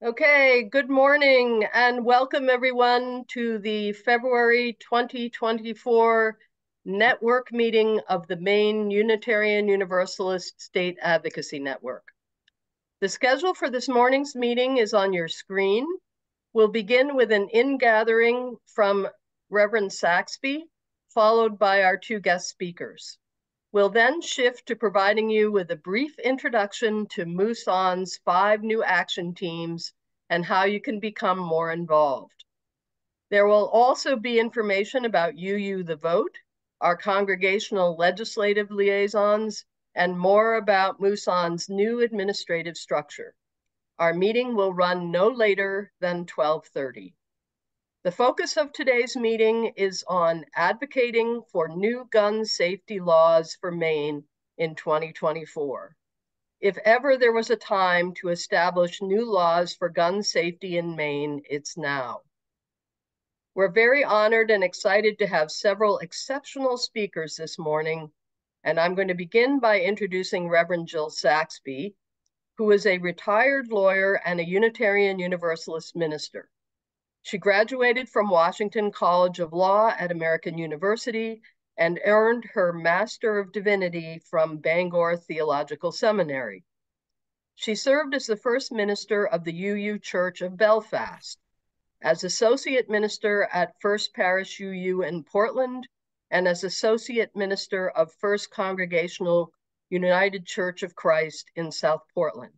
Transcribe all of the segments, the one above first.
Okay, good morning and welcome everyone to the February 2024 network meeting of the Maine Unitarian Universalist State Advocacy Network. The schedule for this morning's meeting is on your screen. We'll begin with an ingathering from Reverend Saxby, followed by our two guest speakers. We'll then shift to providing you with a brief introduction to MUUSAN's 5 new action teams and how you can become more involved. There will also be information about UU the Vote, our congregational legislative liaisons, and more about MUUSAN's new administrative structure. Our meeting will run no later than 12:30. The focus of today's meeting is on advocating for new gun safety laws for Maine in 2024. If ever there was a time to establish new laws for gun safety in Maine, it's now. We're very honored and excited to have several exceptional speakers this morning, and I'm going to begin by introducing Reverend Jill Saxby, who is a retired lawyer and a Unitarian Universalist minister. She graduated from Washington College of Law at American University and earned her Master of Divinity from Bangor Theological Seminary. She served as the first minister of the UU Church of Belfast, as associate minister at First Parish UU in Portland, and as associate minister of First Congregational United Church of Christ in South Portland.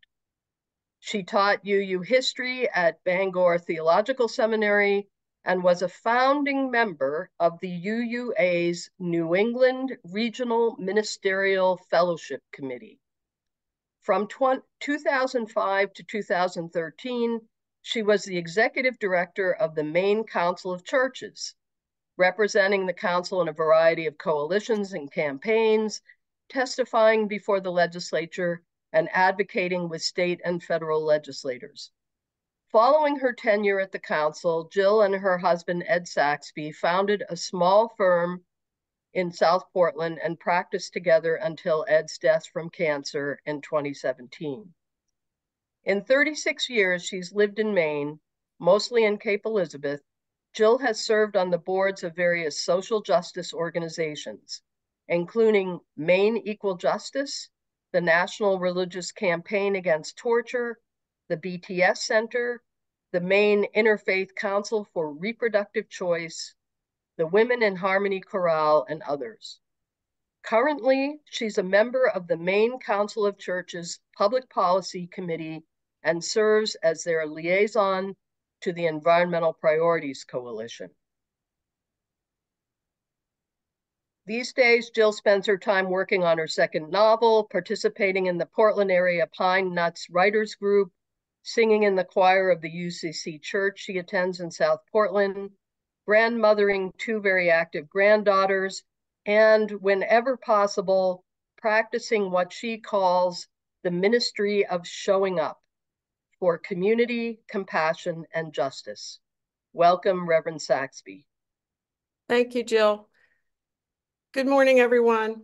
She taught UU history at Bangor Theological Seminary and was a founding member of the UUA's New England Regional Ministerial Fellowship Committee. From 2005 to 2013, she was the executive director of the Maine Council of Churches, representing the council in a variety of coalitions and campaigns, testifying before the legislature, and advocating with state and federal legislators. Following her tenure at the council, Jill and her husband, Ed Saxby, founded a small firm in South Portland and practiced together until Ed's death from cancer in 2017. In 36 years she's lived in Maine, mostly in Cape Elizabeth, Jill has served on the boards of various social justice organizations, including Maine Equal Justice, the National Religious Campaign Against Torture, the BTS Center, the Maine Interfaith Council for Reproductive Choice, the Women in Harmony Chorale, and others. Currently, she's a member of the Maine Council of Churches Public Policy Committee and serves as their liaison to the Environmental Priorities Coalition. These days, Jill spends her time working on her second novel, participating in the Portland area Pine Nuts Writers Group, singing in the choir of the UCC church she attends in South Portland, grandmothering 2 very active granddaughters, and whenever possible, practicing what she calls the ministry of showing up for community, compassion, and justice. Welcome, Reverend Saxby. Thank you, Jill. Good morning, everyone.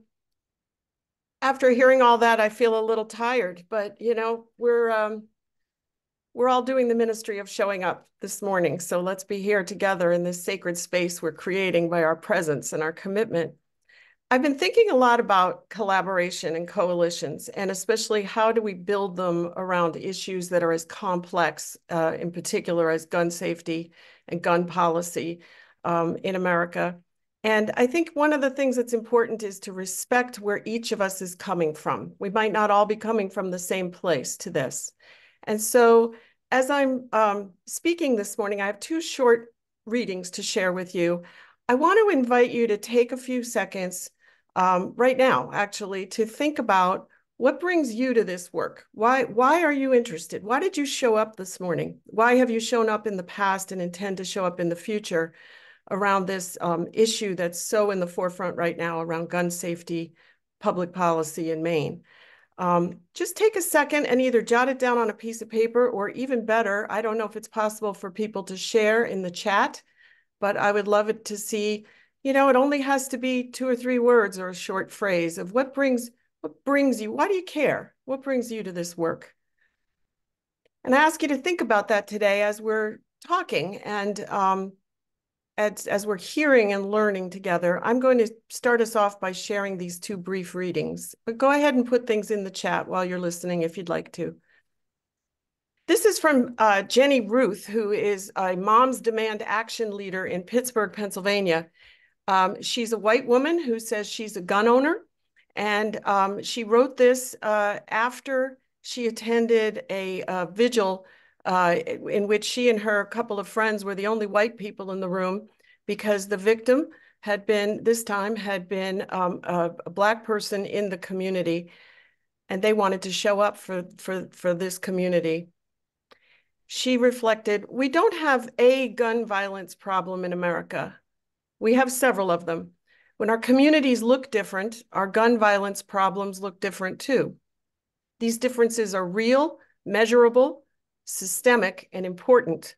After hearing all that, I feel a little tired, but we're all doing the ministry of showing up this morning. So let's be here together in this sacred space we're creating by our presence and our commitment. I've been thinking a lot about collaboration and coalitions, and especially how do we build them around issues that are as complex, in particular, as gun safety and gun policy in America. And I think one of the things that's important is to respect where each of us is coming from. We might not all be coming from the same place to this. And so as I'm speaking this morning, I have 2 short readings to share with you. I want to invite you to take a few seconds right now, actually, to think about what brings you to this work. Why are you interested? Why did you show up this morning? Why have you shown up in the past and intend to show up in the future around this issue that's so in the forefront right now around gun safety, public policy in Maine? Just take a second and either jot it down on a piece of paper, or even better, I don't know if it's possible for people to share in the chat, but I would love it to see, it only has to be 2 or 3 words or a short phrase of what brings you, why do you care? What brings you to this work? And I ask you to think about that today as we're talking and as we're hearing and learning together. I'm going to start us off by sharing these two brief readings, but go ahead and put things in the chat while you're listening if you'd like to. This is from Jenny Ruth, who is a Moms Demand Action leader in Pittsburgh, Pennsylvania. She's a white woman who says she's a gun owner, and she wrote this after she attended a vigil in which she and her couple of friends were the only white people in the room because the victim this time had been a Black person in the community, and they wanted to show up for this community. She reflected, "We don't have a gun violence problem in America. We have several of them. When our communities look different, our gun violence problems look different too. These differences are real, measurable, systemic, and important,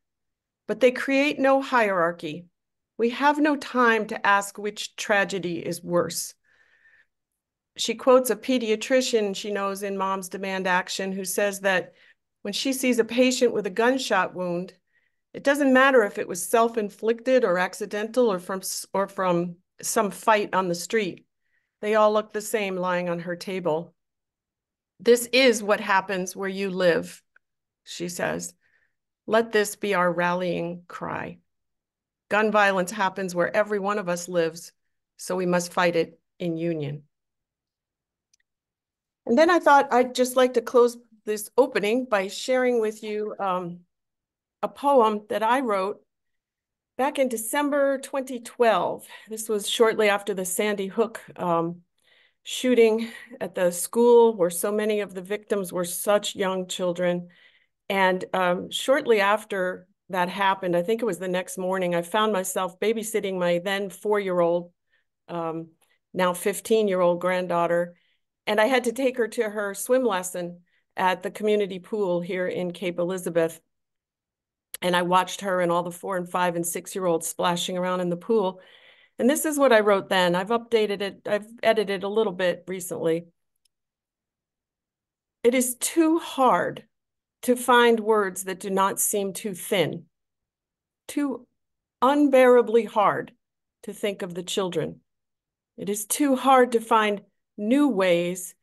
but they create no hierarchy. We have no time to ask which tragedy is worse." She quotes a pediatrician she knows in Moms Demand Action who says that when she sees a patient with a gunshot wound, it doesn't matter if it was self-inflicted or accidental or from some fight on the street. They all look the same lying on her table. "This is what happens where you live," she says. "Let this be our rallying cry. Gun violence happens where every one of us lives, so we must fight it in union." And then I thought I'd just like to close this opening by sharing with you a poem that I wrote back in December 2012. This was shortly after the Sandy Hook shooting at the school where so many of the victims were such young children. And shortly after that happened, I think it was the next morning, I found myself babysitting my then 4-year-old, now 15-year-old granddaughter. And I had to take her to her swim lesson at the community pool here in Cape Elizabeth. And I watched her and all the 4-, 5-, and 6-year-olds splashing around in the pool. And this is what I wrote then. I've updated it. I've edited a little bit recently. "It is too hard to find words that do not seem too thin, too unbearably hard to think of the children. It is too hard to find new ways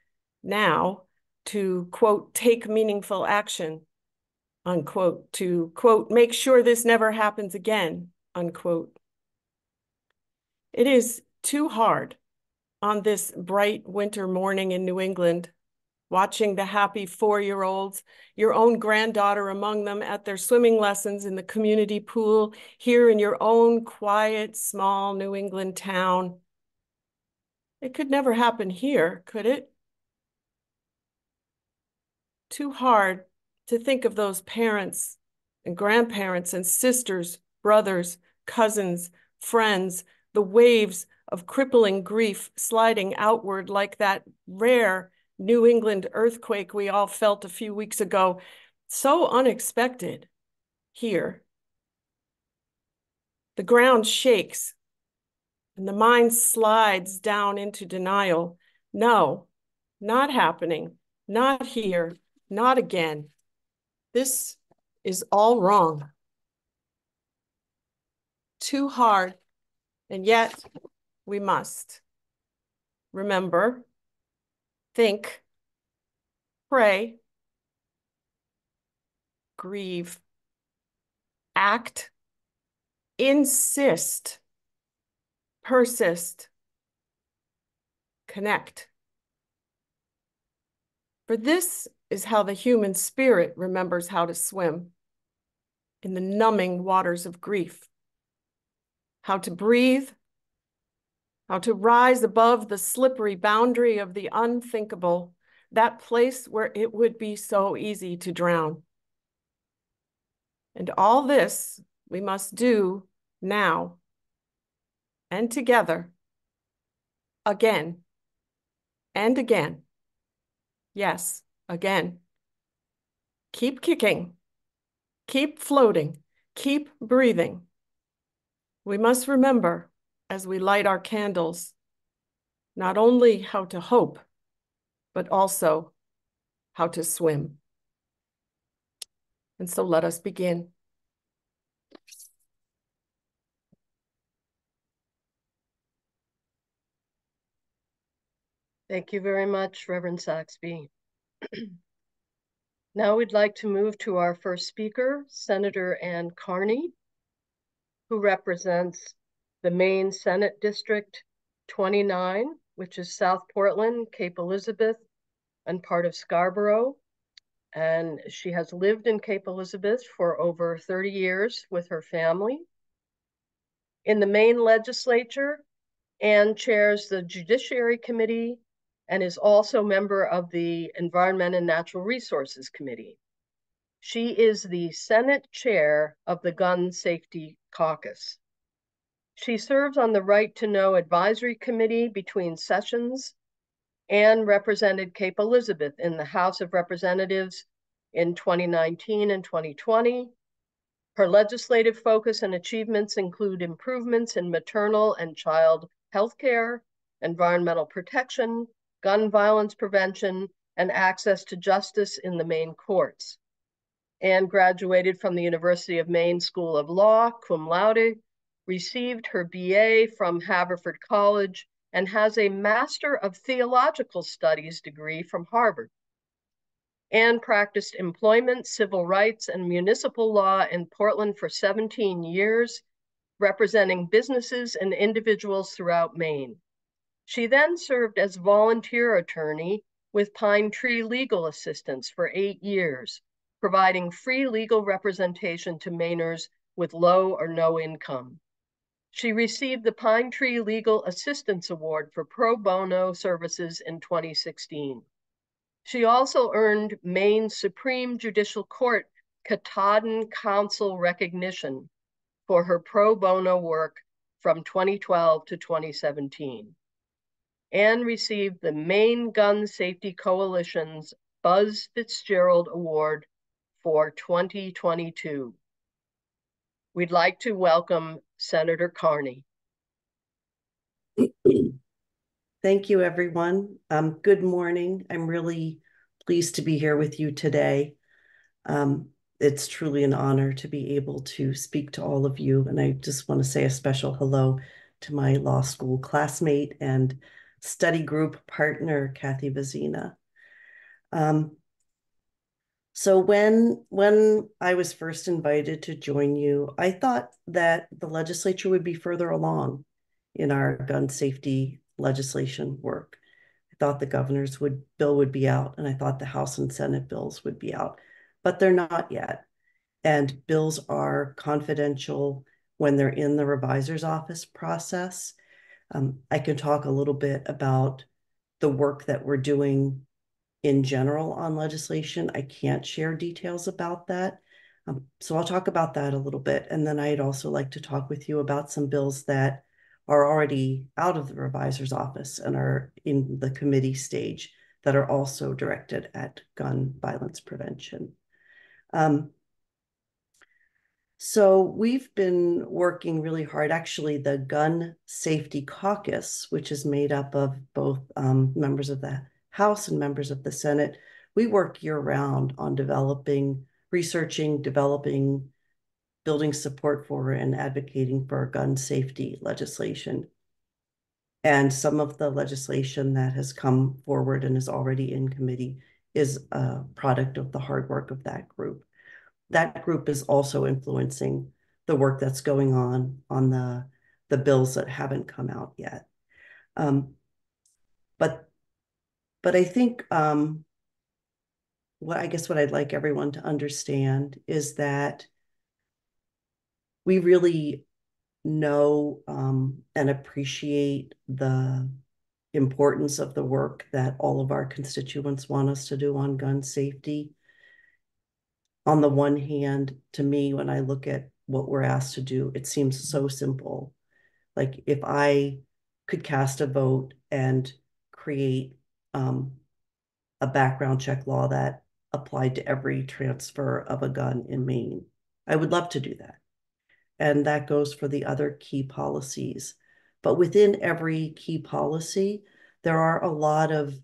now to, quote, take meaningful action, unquote, to, quote, make sure this never happens again, unquote. It is too hard on this bright winter morning in New England, watching the happy 4-year-olds, your own granddaughter among them at their swimming lessons in the community pool here in your own quiet, small New England town. It could never happen here, could it? Too hard to think of those parents and grandparents and sisters, brothers, cousins, friends, the waves of crippling grief sliding outward like that rare New England earthquake we all felt a few weeks ago, so unexpected here. The ground shakes and the mind slides down into denial. No, not happening, not here, not again. This is all wrong. Too hard, and yet we must. Remember, think, pray, grieve, act, insist, persist, connect. For this is how the human spirit remembers how to swim in the numbing waters of grief, how to breathe, how to rise above the slippery boundary of the unthinkable, that place where it would be so easy to drown. And all this we must do now and together, again and again. Yes, again. Keep kicking, keep floating, keep breathing. We must remember as we light our candles, not only how to hope, but also how to swim. And so let us begin. Thank you very much, Reverend Saxby. Now we'd like to move to our first speaker, Senator Ann Carney, who represents the Maine Senate District 29, which is South Portland, Cape Elizabeth, and part of Scarborough. And she has lived in Cape Elizabeth for over 30 years with her family. In the Maine legislature, Ann chairs the Judiciary Committee and is also member of the Environment and Natural Resources Committee. She is the Senate chair of the Gun Safety Caucus. She serves on the Right to Know Advisory Committee between sessions and represented Cape Elizabeth in the House of Representatives in 2019 and 2020. Her legislative focus and achievements include improvements in maternal and child health care, environmental protection, gun violence prevention, and access to justice in the Maine courts. Ann graduated from the University of Maine School of Law, cum laude, received her BA from Haverford College, and has a Master of Theological Studies degree from Harvard. Ann practiced employment, civil rights, and municipal law in Portland for 17 years, representing businesses and individuals throughout Maine. She then served as volunteer attorney with Pine Tree Legal Assistance for 8 years, providing free legal representation to Mainers with low or no income. She received the Pine Tree Legal Assistance Award for pro bono services in 2016. She also earned Maine Supreme Judicial Court Katahdin Council recognition for her pro bono work from 2012 to 2017. Ann received the Maine Gun Safety Coalition's Buzz Fitzgerald Award for 2022. We'd like to welcome Senator Carney. Thank you, everyone. Good morning. I'm really pleased to be here with you today. It's truly an honor to be able to speak to all of you. And I just want to say a special hello to my law school classmate and study group partner, Kathy Vazina. So when I was first invited to join you, I thought that the legislature would be further along in our gun safety legislation work. I thought the governor's bill would be out, and I thought the House and Senate bills would be out, but they're not yet. And bills are confidential when they're in the revisor's office process. I can talk a little bit about the work that we're doing in general on legislation. I can't share details about that. So I'll talk about that a little bit. And then I'd also like to talk with you about some bills that are already out of the revisor's office and are in the committee stage that are also directed at gun violence prevention. So we've been working really hard. Actually, the Gun Safety Caucus, which is made up of both members of the House and members of the Senate, we work year-round on researching, developing, building support for, and advocating for gun safety legislation. And some of the legislation that has come forward and is already in committee is a product of the hard work of that group. That group is also influencing the work that's going on the bills that haven't come out yet. But I think what I'd like everyone to understand is that we really know and appreciate the importance of the work that all of our constituents want us to do on gun safety. On the one hand, to me, when I look at what we're asked to do, it seems so simple. Like if I could cast a vote and create a background check law that applied to every transfer of a gun in Maine, I would love to do that. And that goes for the other key policies. But within every key policy, there are a lot of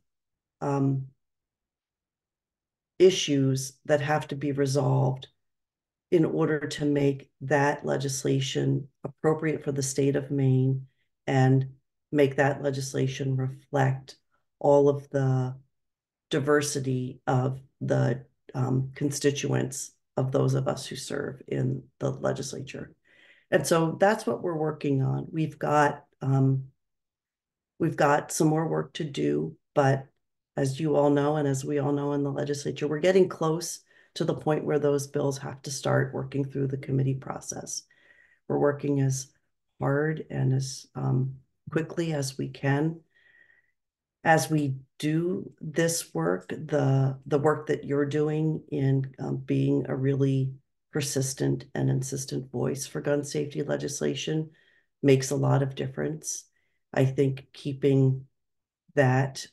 issues that have to be resolved in order to make that legislation appropriate for the state of Maine and make that legislation reflect all of the diversity of the constituents of those of us who serve in the legislature. And so that's what we're working on. We've got some more work to do, but as you all know, and as we all know in the legislature, we're getting close to the point where those bills have to start working through the committee process. We're working as hard and as quickly as we can. As we do this work, the work that you're doing in being a really persistent and insistent voice for gun safety legislation makes a lot of difference. I think keeping that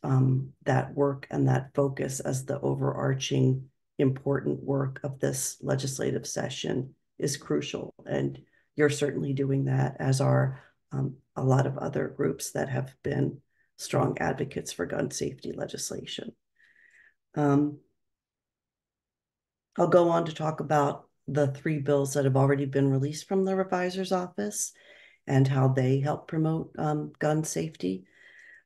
work and that focus as the overarching important work of this legislative session is crucial. And you're certainly doing that, as are a lot of other groups that have been strong advocates for gun safety legislation. I'll go on to talk about the 3 bills that have already been released from the revisor's office and how they help promote gun safety.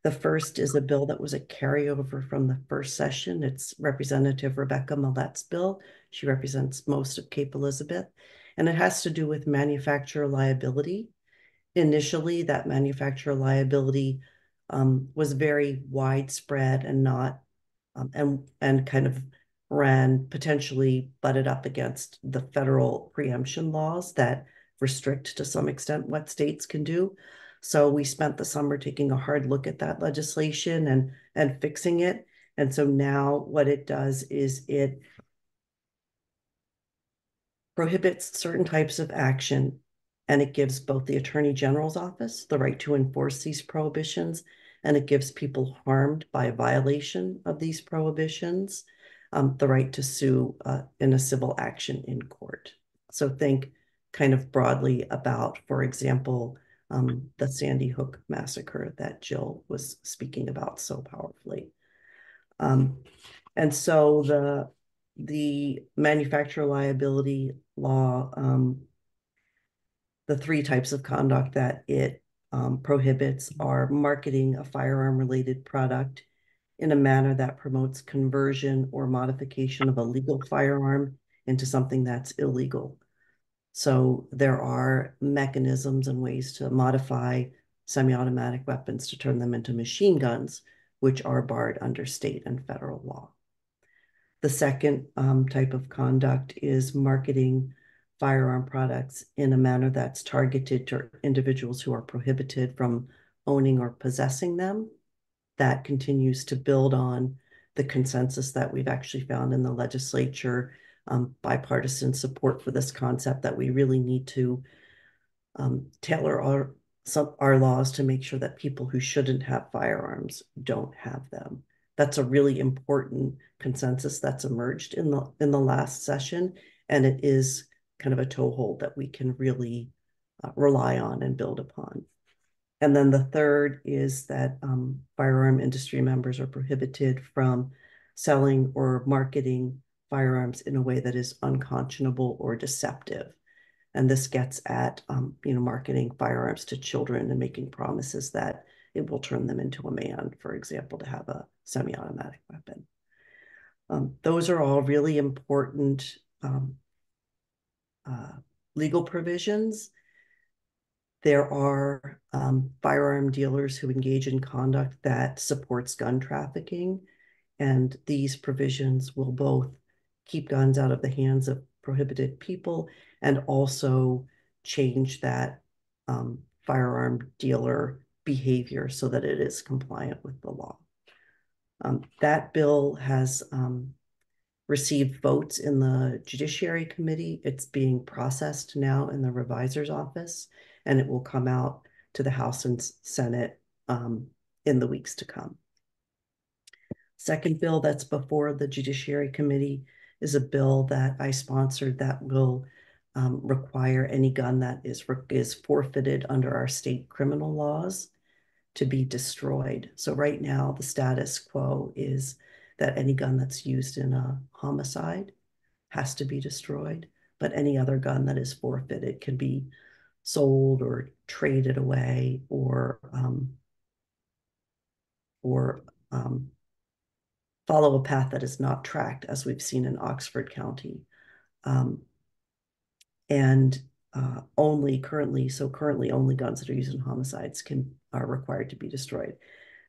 The first is a bill that was a carryover from the first session. It's Representative Rebecca Millette's bill. She represents most of Cape Elizabeth, and it has to do with manufacturer liability. Initially, that manufacturer liability was very widespread and not and kind of potentially butted up against the federal preemption laws that restrict to some extent what states can do. So we spent the summer taking a hard look at that legislation and fixing it. And so now what it does is it prohibits certain types of action, and it gives both the Attorney General's office the right to enforce these prohibitions, and it gives people harmed by a violation of these prohibitions the right to sue in a civil action in court. So think kind of broadly about, for example, the Sandy Hook massacre that Jill was speaking about so powerfully. And so the manufacturer liability law, the 3 types of conduct that it prohibits are marketing a firearm-related product in a manner that promotes conversion or modification of a legal firearm into something that's illegal. So there are mechanisms and ways to modify semi-automatic weapons to turn them into machine guns, which are barred under state and federal law. The second type of conduct is marketing firearm products in a manner that's targeted to individuals who are prohibited from owning or possessing them. That continues to build on the consensus that we've actually found in the legislature, bipartisan support for this concept that we really need to tailor our laws to make sure that people who shouldn't have firearms don't have them. That's a really important consensus that's emerged in the last session, and it is kind of a toehold that we can really rely on and build upon. And then the third is that firearm industry members are prohibited from selling or marketing firearms in a way that is unconscionable or deceptive. And this gets at marketing firearms to children and making promises that it will turn them into a man, for example, to have a semi-automatic weapon. Those are all really important legal provisions. There are firearm dealers who engage in conduct that supports gun trafficking, and these provisions will both keep guns out of the hands of prohibited people and also change that firearm dealer behavior so that it is compliant with the law. That bill has received votes in the Judiciary Committee. It's being processed now in the revisor's office, and it will come out to the House and Senate in the weeks to come. Second bill that's before the Judiciary Committee is a bill that I sponsored that will require any gun that is forfeited under our state criminal laws to be destroyed. So right now, the status quo is that any gun that's used in a homicide has to be destroyed, but any other gun that is forfeited can be sold or traded away or follow a path that is not tracked, as we've seen in Oxford County. And currently only guns that are used in homicides are required to be destroyed.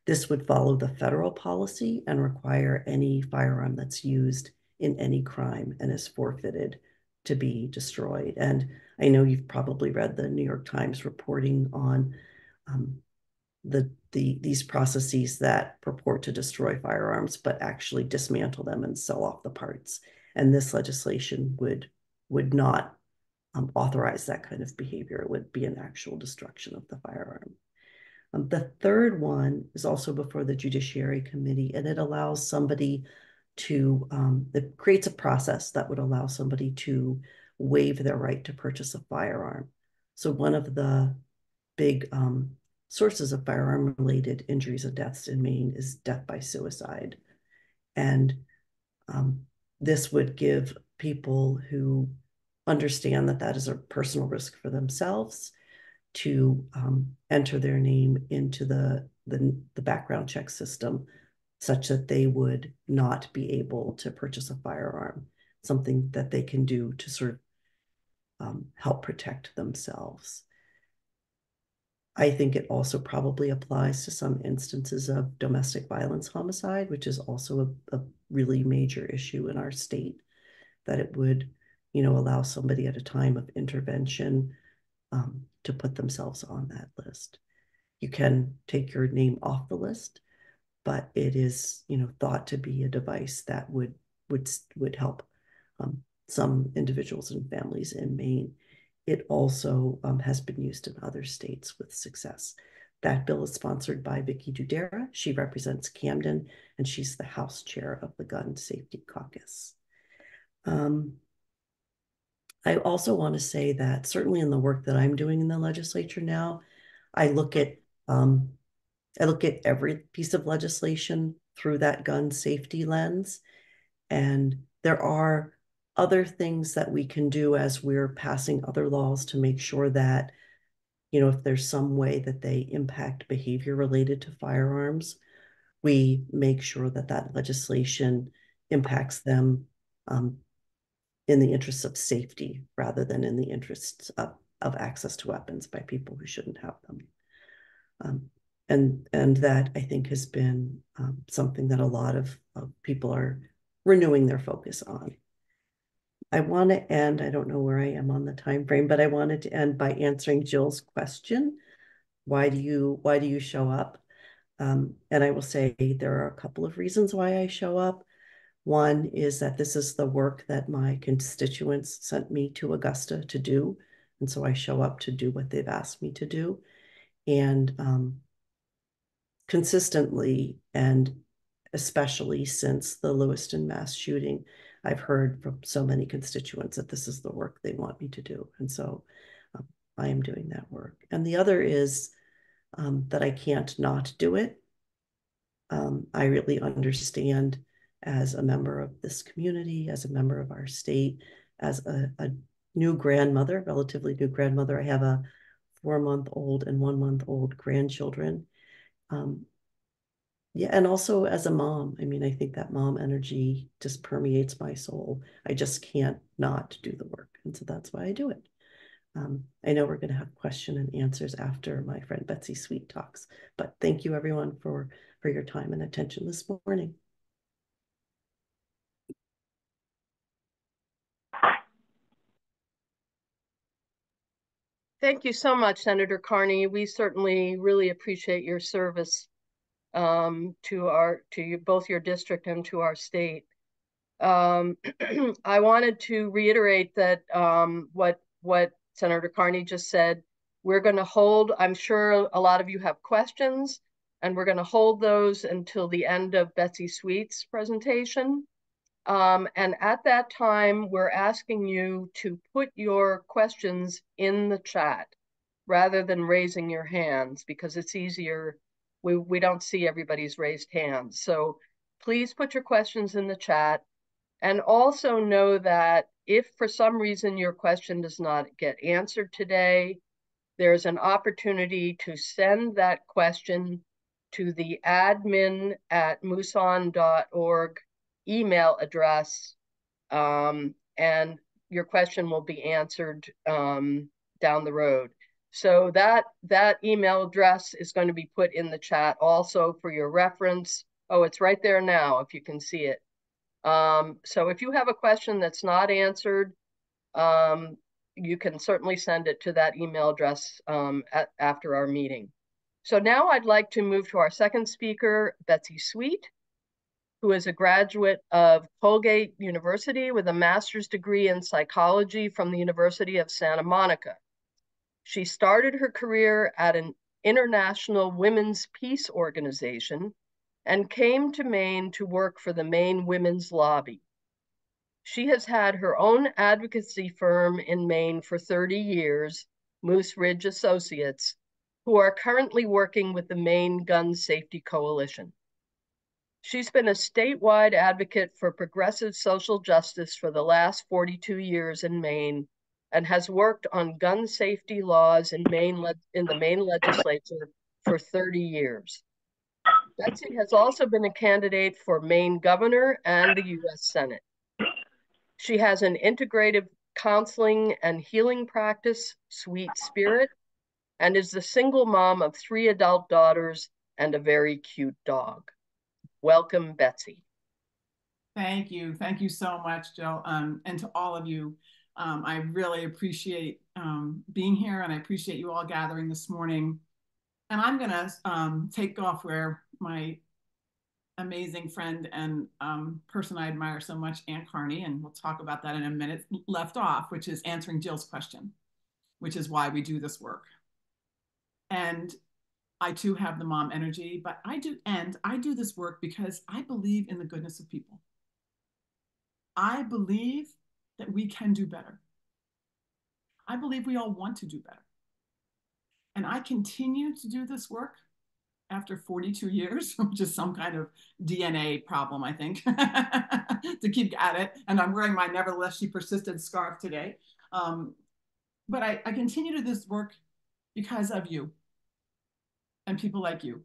This would follow the federal policy and require any firearm that's used in any crime and is forfeited to be destroyed. And I know you've probably read the New York Times reporting on these processes that purport to destroy firearms, but actually dismantle them and sell off the parts. And this legislation would not authorize that kind of behavior. It would be an actual destruction of the firearm. The third one is also before the Judiciary Committee, and it allows somebody to, it creates a process that would allow somebody to waive their right to purchase a firearm. So one of the big sources of firearm-related injuries and deaths in Maine is death by suicide. And this would give people who understand that that is a personal risk for themselves to enter their name into the background check system such that they would not be able to purchase a firearm, something that they can do to sort of help protect themselves. I think it also probably applies to some instances of domestic violence homicide, which is also a really major issue in our state, that it would, allow somebody at a time of intervention to put themselves on that list. You can take your name off the list, but it is, thought to be a device that would help some individuals and families in Maine. It also has been used in other states with success. That bill is sponsored by Vicky Dudera. She represents Camden, and she's the House Chair of the Gun Safety Caucus. I also want to say that certainly in the work that I'm doing in the legislature now, I look at every piece of legislation through that gun safety lens, and there are other things that we can do as we're passing other laws to make sure that, if there's some way that they impact behavior related to firearms, we make sure that that legislation impacts them in the interests of safety rather than in the interests of access to weapons by people who shouldn't have them. And that, I think, has been something that a lot of people are renewing their focus on. I want to end, I don't know where I am on the time frame, but I wanted to end by answering Jill's question. Why do you show up? And I will say there are a couple of reasons why I show up. One is that this is the work that my constituents sent me to Augusta to do. And so I show up to do what they've asked me to do. And consistently, and especially since the Lewiston mass shooting, I've heard from so many constituents that this is the work they want me to do. And so I am doing that work. And the other is that I can't not do it. I really understand, as a member of this community, as a member of our state, as a new grandmother, relatively new grandmother. I have a 4-month-old and 1-month-old grandchildren. Yeah, and also as a mom, I mean, I think that mom energy just permeates my soul. I just can't not do the work. And so that's why I do it. I know we're going to have question and answers after my friend Betsy Sweet talks, but thank you everyone for your time and attention this morning. Thank you so much, Senator Carney. We certainly really appreciate your service to both your district and to our state. I wanted to reiterate that what Senator Carney just said. We're going to hold, I'm sure a lot of you have questions, and we're going to hold those until the end of Betsy Sweet's presentation. And at that time, we're asking you to put your questions in the chat rather than raising your hands, because it's easier. We don't see everybody's raised hands. So please put your questions in the chat. And also know that if for some reason your question does not get answered today, there's an opportunity to send that question to the admin@MUUSAN.org email address, and your question will be answered down the road. So that email address is going to be put in the chat also for your reference. Oh, it's right there now, if you can see it. So if you have a question that's not answered, you can certainly send it to that email address after our meeting. So now I'd like to move to our second speaker, Betsy Sweet, who is a graduate of Colgate University with a master's degree in psychology from the University of Santa Monica. She started her career at an international women's peace organization and came to Maine to work for the Maine Women's Lobby. She has had her own advocacy firm in Maine for 30 years, Moose Ridge Associates, who are currently working with the Maine Gun Safety Coalition. She's been a statewide advocate for progressive social justice for the last 42 years in Maine and has worked on gun safety laws in the Maine legislature for 30 years. Betsy has also been a candidate for Maine governor and the U.S. Senate. She has an integrative counseling and healing practice, Sweet Spirit, and is the single mom of 3 adult daughters and a very cute dog. Welcome, Betsy. Thank you. Thank you so much, Jill. And to all of you, I really appreciate being here, and I appreciate you all gathering this morning. And I'm going to take off where my amazing friend and person I admire so much, Aunt Carney, and we'll talk about that in a minute, left off, which is answering Jill's question, which is why we do this work. And I too have the mom energy, but I do this work because I believe in the goodness of people. I believe that we can do better. I believe we all want to do better. And I continue to do this work after 42 years, which is some kind of DNA problem, I think, to keep at it. And I'm wearing my Nevertheless She Persisted scarf today. But I continue to do this work because of you and people like you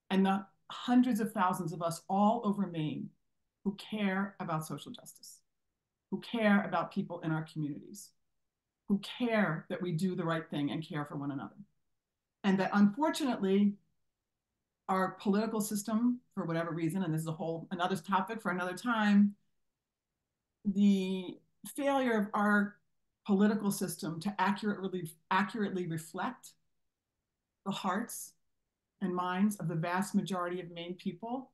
and the hundreds of thousands of us all over Maine who care about social justice, who care about people in our communities, who care that we do the right thing and care for one another. And that unfortunately, our political system, for whatever reason, and this is another topic for another time, the failure of our political system to accurately reflect the hearts and minds of the vast majority of Maine people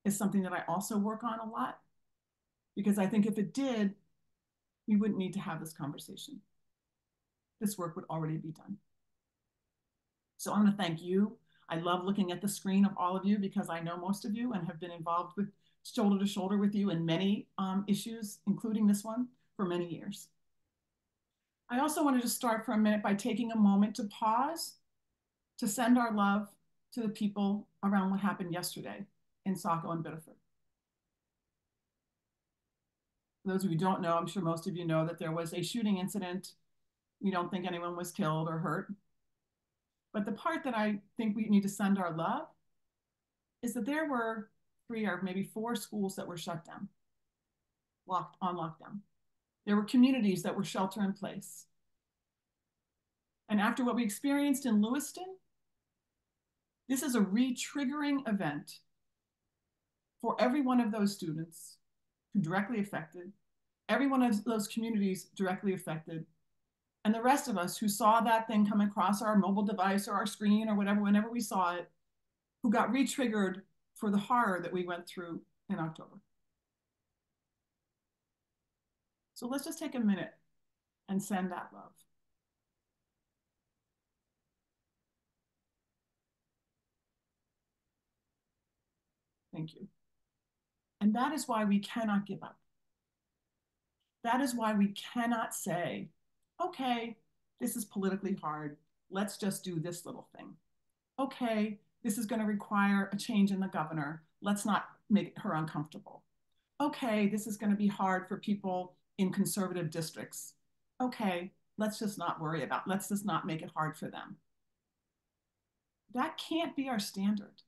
is something that I also work on a lot, because I think if it did, we wouldn't need to have this conversation. This work would already be done. So I want to thank you. I love looking at the screen of all of you because I know most of you and have been involved with shoulder to shoulder with you in many issues, including this one, for many years. I also wanted to start for a minute by taking a moment to pause to send our love to the people around what happened yesterday in Saco and Biddeford. For those of you who don't know, I'm sure most of you know that there was a shooting incident. We don't think anyone was killed or hurt. But the part that I think we need to send our love is that there were 3 or maybe 4 schools that were shut down, on lockdown. There were communities that were shelter in place. And after what we experienced in Lewiston, this is a re-triggering event for every one of those students who directly affected, every one of those communities directly affected, and the rest of us who saw that thing come across our mobile device or our screen or whatever, whenever we saw it, who got re-triggered for the horror that we went through in October. So let's just take a minute and send that love. Thank you. And that is why we cannot give up. That is why we cannot say, okay, this is politically hard. Let's just do this little thing. Okay, this is going to require a change in the governor. Let's not make her uncomfortable. okay, this is going to be hard for people in conservative districts. Okay, let's just not let's just not make it hard for them. That can't be our standard.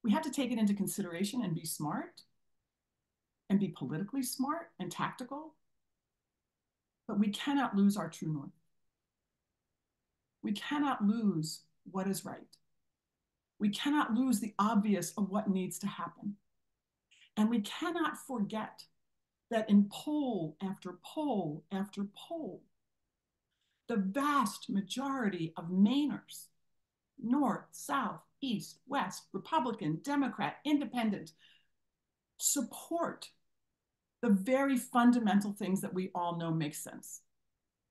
We have to take it into consideration and be smart and be politically smart and tactical, but we cannot lose our true north. We cannot lose what is right. We cannot lose the obvious of what needs to happen. And we cannot forget that in poll after poll after poll, the vast majority of Mainers, North, South, East, West, Republican, Democrat, Independent, support the very fundamental things that we all know make sense.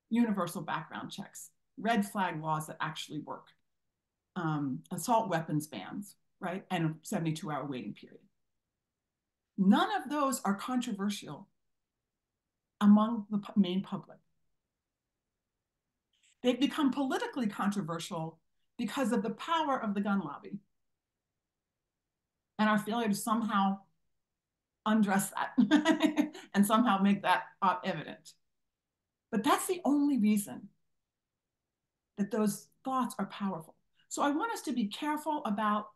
Universal background checks, red flag laws that actually work, assault weapons bans, right? And a 72-hour waiting period. None of those are controversial among the Maine public. They've become politically controversial because of the power of the gun lobby and our failure to somehow undress that and somehow make that evident. But that's the only reason that those thoughts are powerful. So I want us to be careful about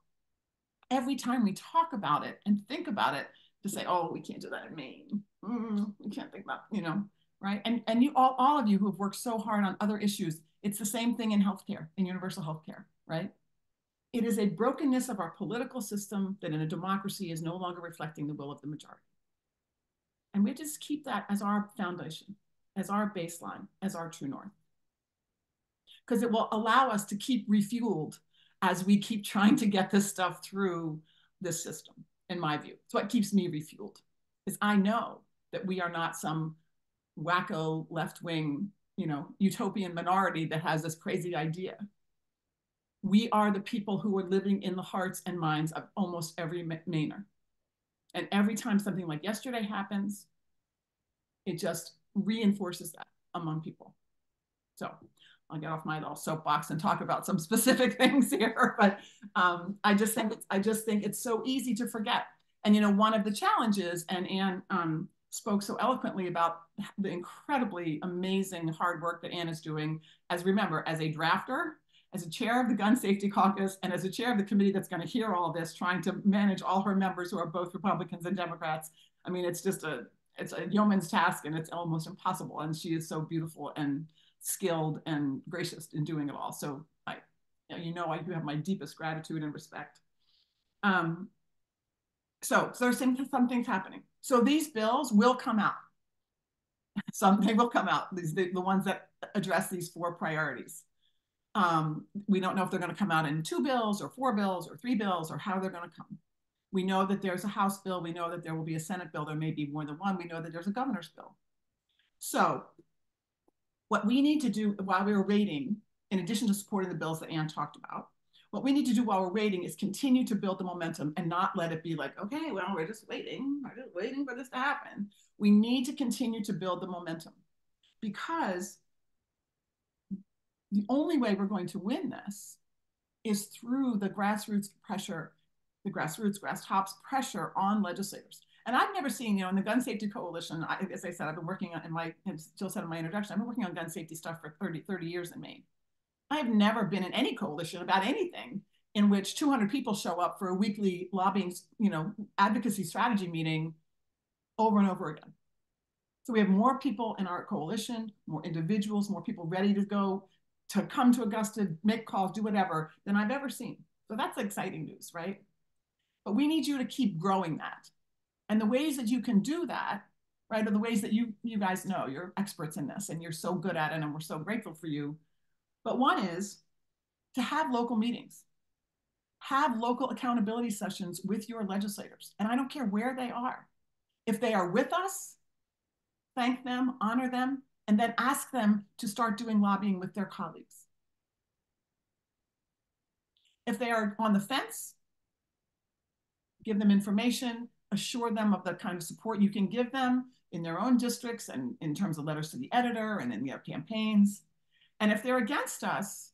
every time we talk about it and think about it to say, oh, we can't do that in Maine. We can't think about, right? And you all of you who have worked so hard on other issues, it's the same thing in healthcare, in universal healthcare, right? It is a brokenness of our political system that in a democracy is no longer reflecting the will of the majority. And we just keep that as our foundation, as our baseline, as our true north. Because it will allow us to keep refueled as we keep trying to get this stuff through this system, in my view. It's what keeps me refueled, is I know that we are not some wacko left-wing, utopian minority that has this crazy idea. We are the people who are living in the hearts and minds of almost every Mainer. And every time something like yesterday happens, it just reinforces that among people. So I'll get off my little soapbox and talk about some specific things here, but I just think it's so easy to forget. And one of the challenges, and Anne spoke so eloquently about the incredibly amazing hard work that Anne is doing, as a drafter, as a chair of the Gun Safety Caucus, and as a chair of the committee that's going to hear all this, trying to manage all her members who are both Republicans and Democrats. I mean, it's a yeoman's task, and it's almost impossible. And she is so beautiful and skilled and gracious in doing it all. So I do have my deepest gratitude and respect. So there's some things happening. So these bills will come out. They will come out, the ones that address these 4 priorities. We don't know if they're going to come out in 2 bills or 4 bills or 3 bills or how they're going to come. We know that there's a House bill. We know that there will be a Senate bill. There may be more than one. We know that there's a governor's bill. So what we need to do while we're waiting, in addition to supporting the bills that Anne talked about, what we need to do while we're waiting is continue to build the momentum and not let it be like, okay, well, we're just waiting for this to happen. We need to continue to build the momentum, because the only way we're going to win this is through the grassroots pressure, grass tops pressure on legislators. And I've never seen, in the Gun Safety Coalition, as I said, I've been working on, Jill said in my introduction, I've been working on gun safety stuff for 30 years in Maine. I have never been in any coalition about anything in which 200 people show up for a weekly lobbying, advocacy strategy meeting over and over again. So we have more people in our coalition, more individuals, more people ready to go, to come to Augusta, make calls, do whatever, than I've ever seen. So that's exciting news, right? But we need you to keep growing that. And the ways that you can do that, right, are the ways that you guys know. You're experts in this and you're so good at it, and we're so grateful for you. But one is to have local meetings, have local accountability sessions with your legislators. And I don't care where they are. If they are with us, thank them, honor them, and then ask them to start doing lobbying with their colleagues. If they are on the fence, give them information, assure them of the kind of support you can give them in their own districts and in terms of letters to the editor and in their campaigns. And if they're against us,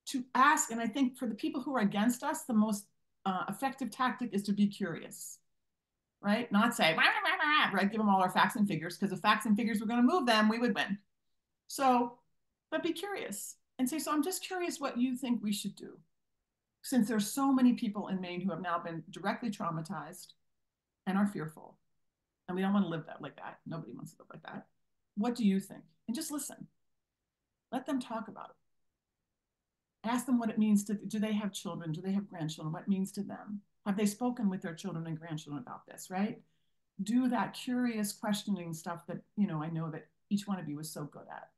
to ask, and I think for the people who are against us, the most effective tactic is to be curious. right? Not say, rah, rah, rah, rah, right? Give them all our facts and figures, because if facts and figures were going to move them, we would win. So, but be curious and say, so I'm just curious what you think we should do. Since there's so many people in Maine who have now been directly traumatized and are fearful, and we don't want to live that like that. Nobody wants to live like that. What do you think? And just listen. Let them talk about it. Ask them what it means to, do they have children? Do they have grandchildren? What it means to them? Have they spoken with their children and grandchildren about this, right? Do that curious questioning stuff that, you know, I know that each one of you is so good at.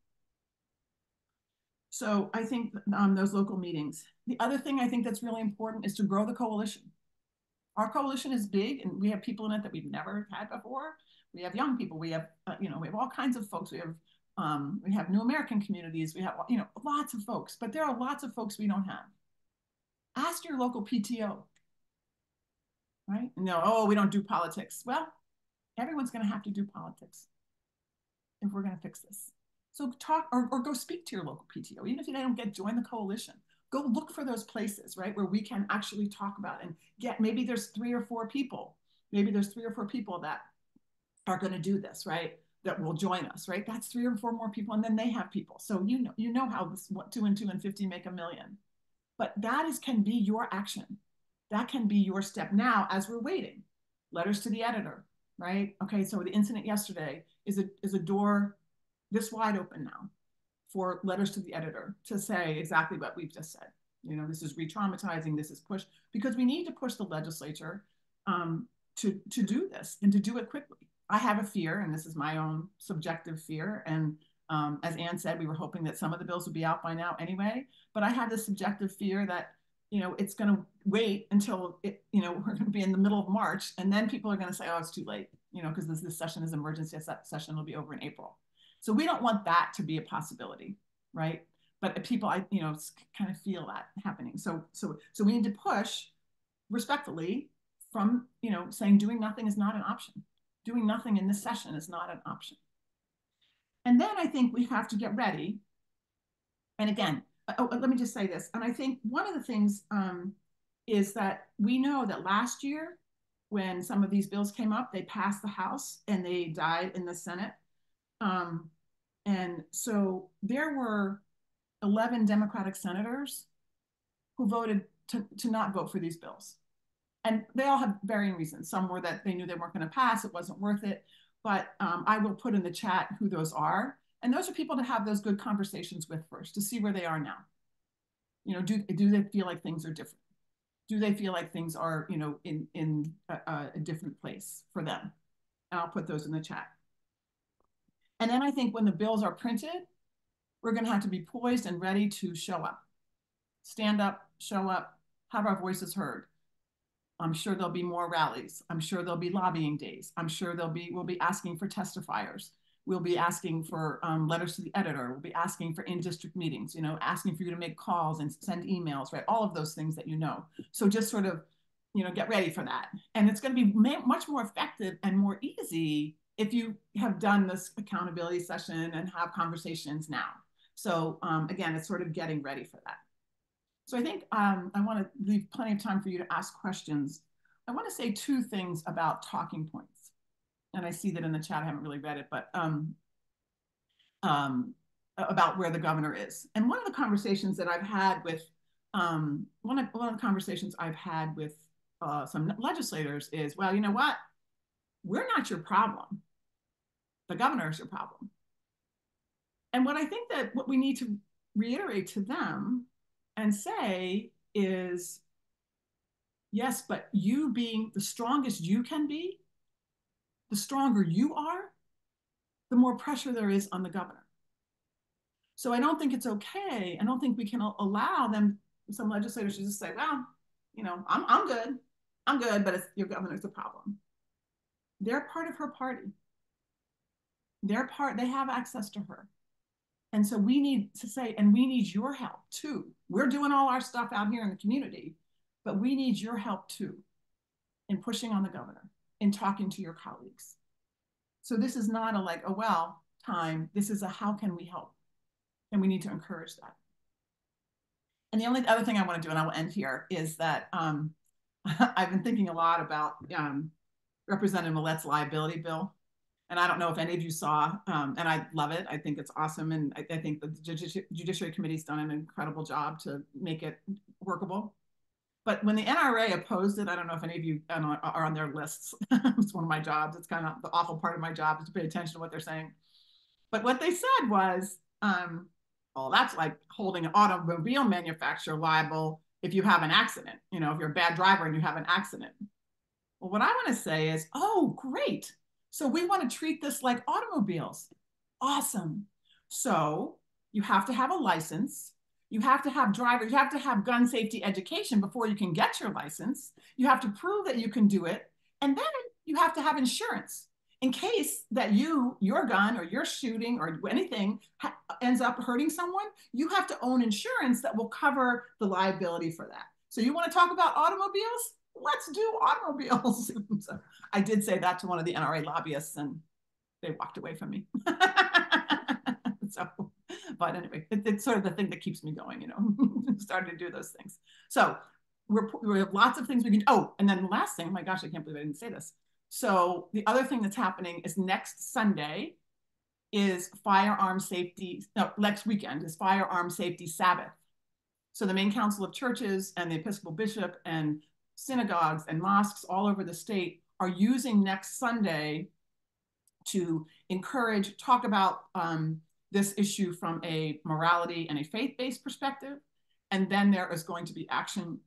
So I think those local meetings. The other thing I think that's really important is to grow the coalition. Our coalition is big, and we have people in it that we've never had before. We have young people. We have, you know, we have all kinds of folks. We have New American communities. We have, you know, lots of folks. But there are lots of folks we don't have. Ask your local PTO, right? No, oh, we don't do politics. Well, everyone's going to have to do politics if we're going to fix this. So talk or go speak to your local PTO, even if you don't join the coalition. Go look for those places, right, where we can actually talk about and get, maybe there's 3 or 4 people. Maybe there's 3 or 4 people that are going to do this, right, that will join us, right? That's 3 or 4 more people, and then they have people. So you know how this, what 2 and 2 and 50 make a million. But that can be your action. That can be your step. Now, as we're waiting, letters to the editor, right? Okay, so the incident yesterday is a door this wide open now for letters to the editor to say exactly what we've just said. You know, this is re-traumatizing, this is push, because we need to push the legislature to do this and to do it quickly. I have a fear, and this is my own subjective fear, and as Ann said, we were hoping that some of the bills would be out by now anyway, but I have this subjective fear that, you know, it's going to wait until it, you know, we're going to be in the middle of March, and then people are going to say, oh, it's too late, you know, because this session is emergency, that session will be over in April. So we don't want that to be a possibility, right? But people, you know, kind of feel that happening. So we need to push respectfully from, you know, saying doing nothing is not an option. Doing nothing in this session is not an option. And then I think we have to get ready. And again, let me just say this. And I think one of the things is that we know that last year, when some of these bills came up, they passed the House and they died in the Senate. And so there were 11 Democratic senators who voted to not vote for these bills. And they all have varying reasons. Some were that they knew they weren't going to pass, it wasn't worth it. But I will put in the chat who those are. And those are people to have those good conversations with first, to see where they are now. You know, do they feel like things are different? Do they feel like things are, you know, in a different place for them? And I'll put those in the chat. And then I think when the bills are printed, we're going to have to be poised and ready to show up. Stand up, show up, have our voices heard. I'm sure there'll be more rallies. I'm sure there'll be lobbying days. I'm sure we'll be asking for testifiers. We'll be asking for letters to the editor. We'll be asking for in-district meetings, you know, asking for you to make calls and send emails, right? All of those things that you know. So just sort of, you know, get ready for that. And it's going to be much more effective and more easy if you have done this accountability session and have conversations now. So again, it's sort of getting ready for that. So I think I want to leave plenty of time for you to ask questions. I want to say 2 things about talking points. And I see that in the chat, I haven't really read it, but about where the governor is. And one of the conversations that I've had with, one of the conversations I've had with some legislators is, well, you know what? We're not your problem. The governor is your problem. And what I think that what we need to reiterate to them and say is, yes, but you being the strongest you can be, the stronger you are, the more pressure there is on the governor. So I don't think it's okay. I don't think we can allow them, some legislators to just say, well, you know, I'm good, but your governor's the problem. They're part of her party. They have access to her. And so we need to say, and we need your help too. We're doing all our stuff out here in the community, but we need your help too in pushing on the governor, in talking to your colleagues. So this is not a like, oh, well, time. This is a how can we help? And we need to encourage that. And the only other thing I want to do, and I will end here, is that I've been thinking a lot about Representative Millet's liability bill. And I don't know if any of you saw, and I love it. I think it's awesome. And I think the Judiciary Committee's done an incredible job to make it workable. But when the NRA opposed it, I don't know if any of you are on their lists. It's one of my jobs. It's kind of the awful part of my job is to pay attention to what they're saying. But what they said was, well, that's like holding an automobile manufacturer liable if you have an accident, you know, if you're a bad driver and you have an accident. Well, what I want to say is, oh, great. So we want to treat this like automobiles. Awesome. So you have to have a license. You have to have drivers. You have to have gun safety education before you can get your license. You have to prove that you can do it. And then you have to have insurance in case that your gun or your shooting or anything ends up hurting someone. You have to own insurance that will cover the liability for that. So you want to talk about automobiles? Let's do automobiles. So I did say that to one of the NRA lobbyists and they walked away from me. So, but anyway, it's sort of the thing that keeps me going, you know, starting to do those things. So we have lots of things we can, oh, and then the last thing, oh my gosh, I can't believe I didn't say this. So the other thing that's happening is next Sunday is firearm safety, no, next weekend is Firearm Safety Sabbath. So the Maine Council of Churches and the Episcopal Bishop and synagogues and mosques all over the state are using next Sunday to encourage, talk about this issue from a morality and a faith-based perspective. And then there is going to be action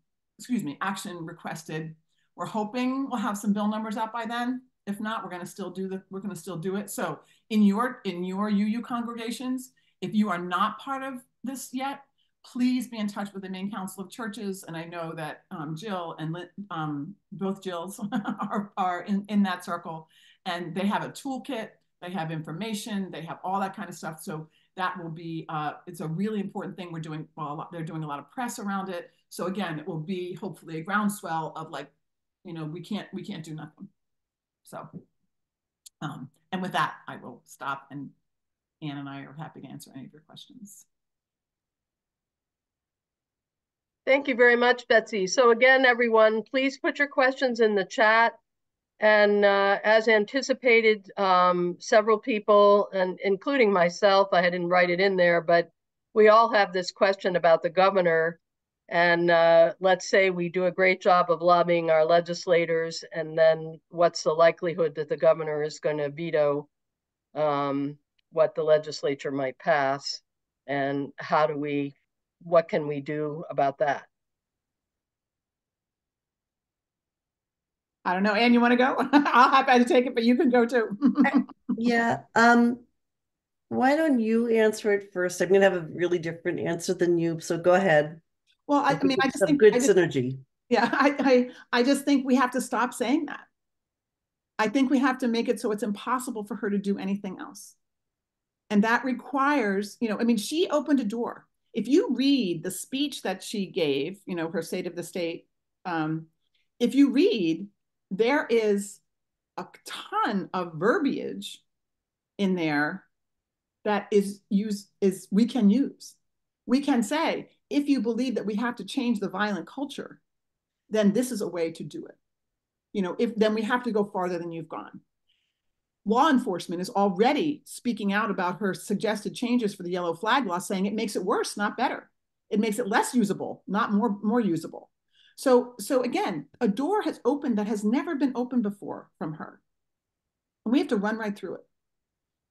requested. We're hoping we'll have some bill numbers out by then. If not, we're going to still do it. So in your UU congregations, if you are not part of this yet, please be in touch with the Maine Council of Churches. And I know that Jill and both Jills are in that circle, and they have a toolkit, they have information, they have all that kind of stuff. So that will be, it's a really important thing we're doing. Well, they're doing a lot of press around it. So again, it will be hopefully a groundswell of like, you know, we can't do nothing. So, and with that, I will stop, and Ann and I are happy to answer any of your questions. Thank you very much, Betsy. So again, everyone, please put your questions in the chat. And as anticipated, several people, and including myself, I didn't write it in there, but we all have this question about the governor. And let's say we do a great job of lobbying our legislators, and then what's the likelihood that the governor is going to veto what the legislature might pass? And what can we do about that? I don't know. Ann, you want to go? I'll happy to take it, but you can go too. Yeah. Why don't you answer it first? I'm going to have a really different answer than you, so go ahead. Well, I mean, I just think good synergy. Yeah, I just think we have to stop saying that. I think we have to make it so it's impossible for her to do anything else. And that requires, you know, I mean, she opened a door. If you read the speech that she gave, you know, her State of the State, if you read, there is a ton of verbiage in there that we can use. We can say, if you believe that we have to change the violent culture, then this is a way to do it. You know, then we have to go farther than you've gone. Law enforcement is already speaking out about her suggested changes for the yellow flag law, saying it makes it worse, not better. It makes it less usable, not more usable. So again, a door has opened that has never been opened before from her. And we have to run right through it.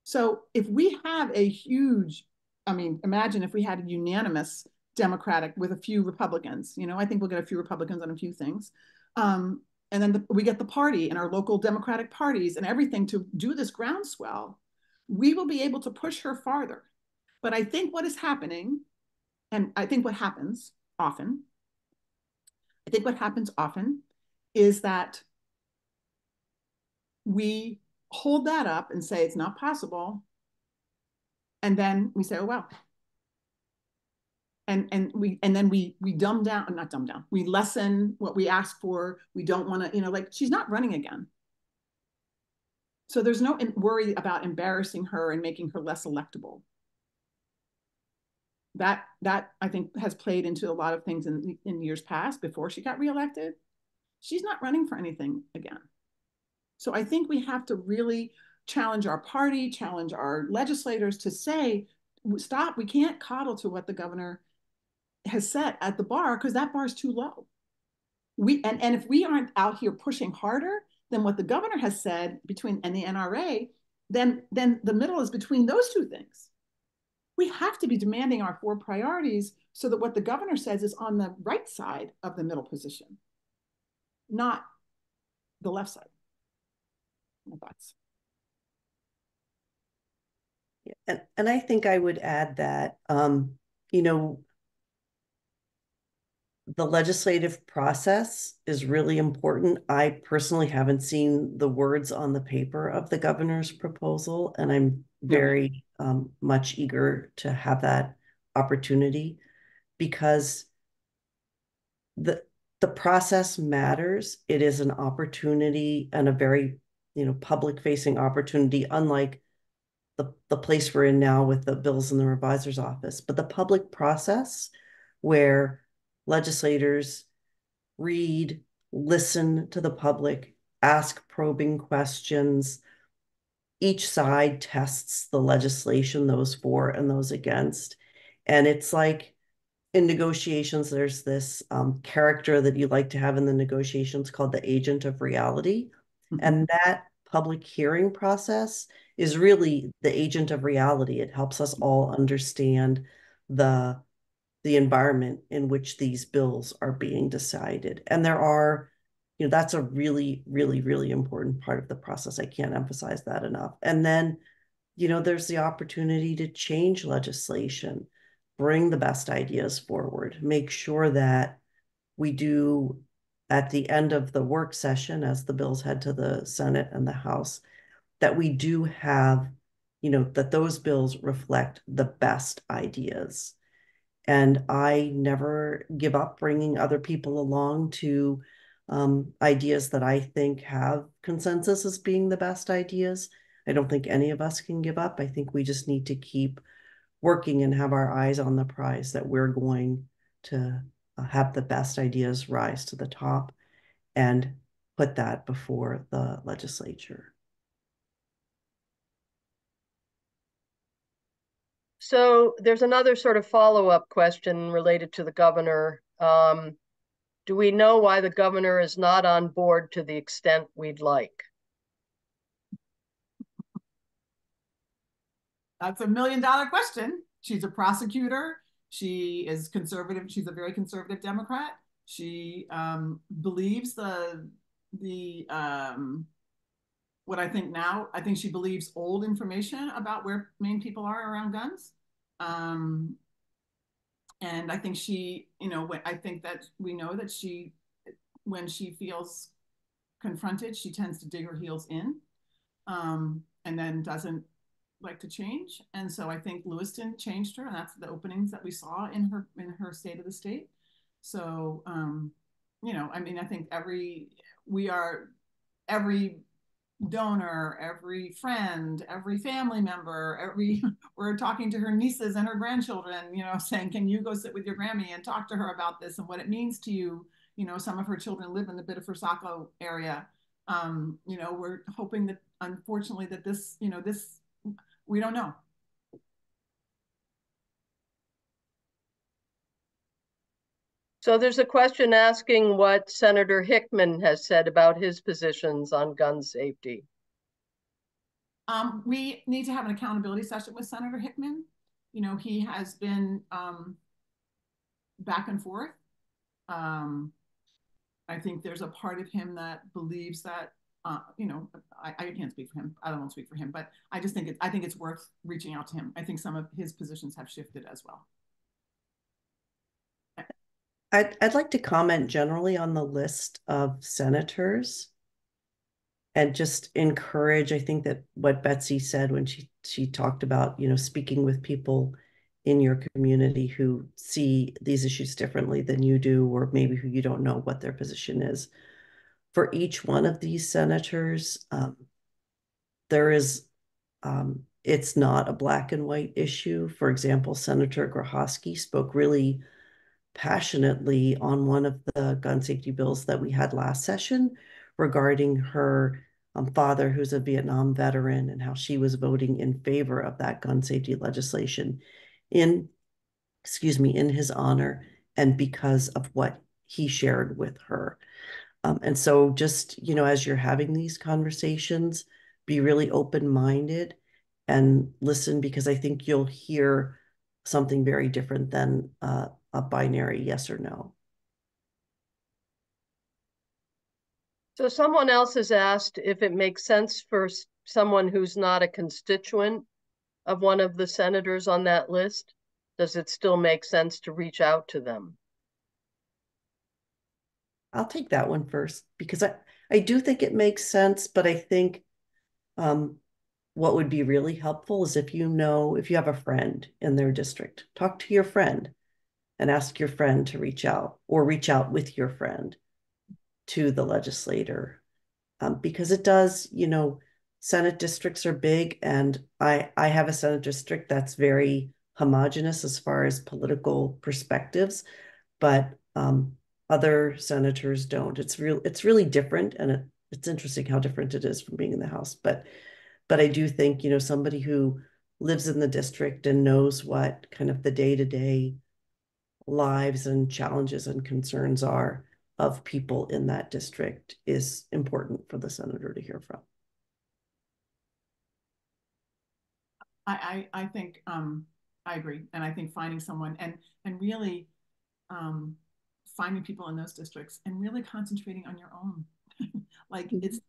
So if we have a huge, I mean, imagine if we had a unanimous Democratic with a few Republicans, you know, I think we'll get a few Republicans on a few things. And then we get the party and our local Democratic parties and everything to do this groundswell, we will be able to push her farther. But I think what is happening, and I think what happens often, is that we hold that up and say it's not possible. And then we say, oh, well. And then we dumb down, not dumb down, we lessen what we ask for. We don't want to, you know, like she's not running again. So there's no worry about embarrassing her and making her less electable. That I think has played into a lot of things in years past before she got reelected. She's not running for anything again. So I think we have to really challenge our party, challenge our legislators to say, stop, we can't coddle to what the governor has set at the bar, because that bar is too low. And if we aren't out here pushing harder than what the governor has said between and the NRA, then the middle is between those two things. We have to be demanding our 4 priorities so that what the governor says is on the right side of the middle position, not the left side. My thoughts. And I think I would add that, you know, the legislative process is really important. I personally haven't seen the words on the paper of the governor's proposal, and I'm very much eager to have that opportunity, because the process matters. It is an opportunity, and a very, public facing opportunity, unlike the place we're in now with the bills in the revisor's office. But the public process, where legislators read, listen to the public, ask probing questions. Each side tests the legislation, those for and those against. And it's like in negotiations, there's this character that you like to have in the negotiations called the agent of reality. And that public hearing process is really the agent of reality. It helps us all understand the environment in which these bills are being decided. And there are, that's a really, really, really important part of the process. I can't emphasize that enough. And then, there's the opportunity to change legislation, bring the best ideas forward, make sure that we do at the end of the work session, as the bills head to the Senate and the House, that we do have, that those bills reflect the best ideas. And I never give up bringing other people along to ideas that I think have consensus as being the best ideas. I don't think any of us can give up. I think we just need to keep working and have our eyes on the prize, that we're going to have the best ideas rise to the top and put that before the legislature. So there's another sort of follow-up question related to the governor. Do we know why the governor is not on board to the extent we'd like? That's $1 million question. She's a prosecutor. She is conservative. She's a very conservative Democrat. She believes what I think now, I think she believes old information about where Maine people are around guns. And I think she, I think that we know that when she feels confronted, she tends to dig her heels in, and then doesn't like to change. And so I think Lewiston changed her, and that's the openings that we saw in her state of the state. So, I think every donor, every friend, every family member, we're talking to her nieces and her grandchildren, saying, can you go sit with your Grammy and talk to her about this and what it means to you? Some of her children live in the Biddeford-Saco area. We're hoping that, unfortunately, that this, we don't know. So there's a question asking what Senator Hickman has said about his positions on gun safety. We need to have an accountability session with Senator Hickman. He has been back and forth. I think there's a part of him that believes that, I can't speak for him. I don't want to speak for him, but I think it's worth reaching out to him. I think some of his positions have shifted as well. I'd like to comment generally on the list of senators and just encourage, I think that what Betsy said when she talked about, speaking with people in your community who see these issues differently than you do, or maybe who you don't know what their position is. For each one of these senators, there is, it's not a black and white issue. For example, Senator Grohosky spoke really passionately on one of the gun safety bills that we had last session regarding her father, who's a Vietnam veteran, and how she was voting in favor of that gun safety legislation in, in his honor and because of what he shared with her. And so just, as you're having these conversations, be really open-minded and listen, because I think you'll hear something very different than a binary yes or no. So someone else has asked if it makes sense for someone who's not a constituent of one of the senators on that list. Does it still make sense to reach out to them? I'll take that one first, because I do think it makes sense, but I think what would be really helpful is if you have a friend in their district, talk to your friend and ask your friend to reach out, or reach out with your friend to the legislator. Because it does, Senate districts are big, and I have a Senate district that's very homogenous as far as political perspectives, but other senators don't. It's really different, and it's interesting how different it is from being in the House. But I do think, somebody who lives in the district and knows what kind of the day-to-day lives and challenges and concerns are of people in that district is important for the senator to hear from. I think I agree, and I think finding someone and really finding people in those districts and really concentrating on your own. Like mm-hmm. It's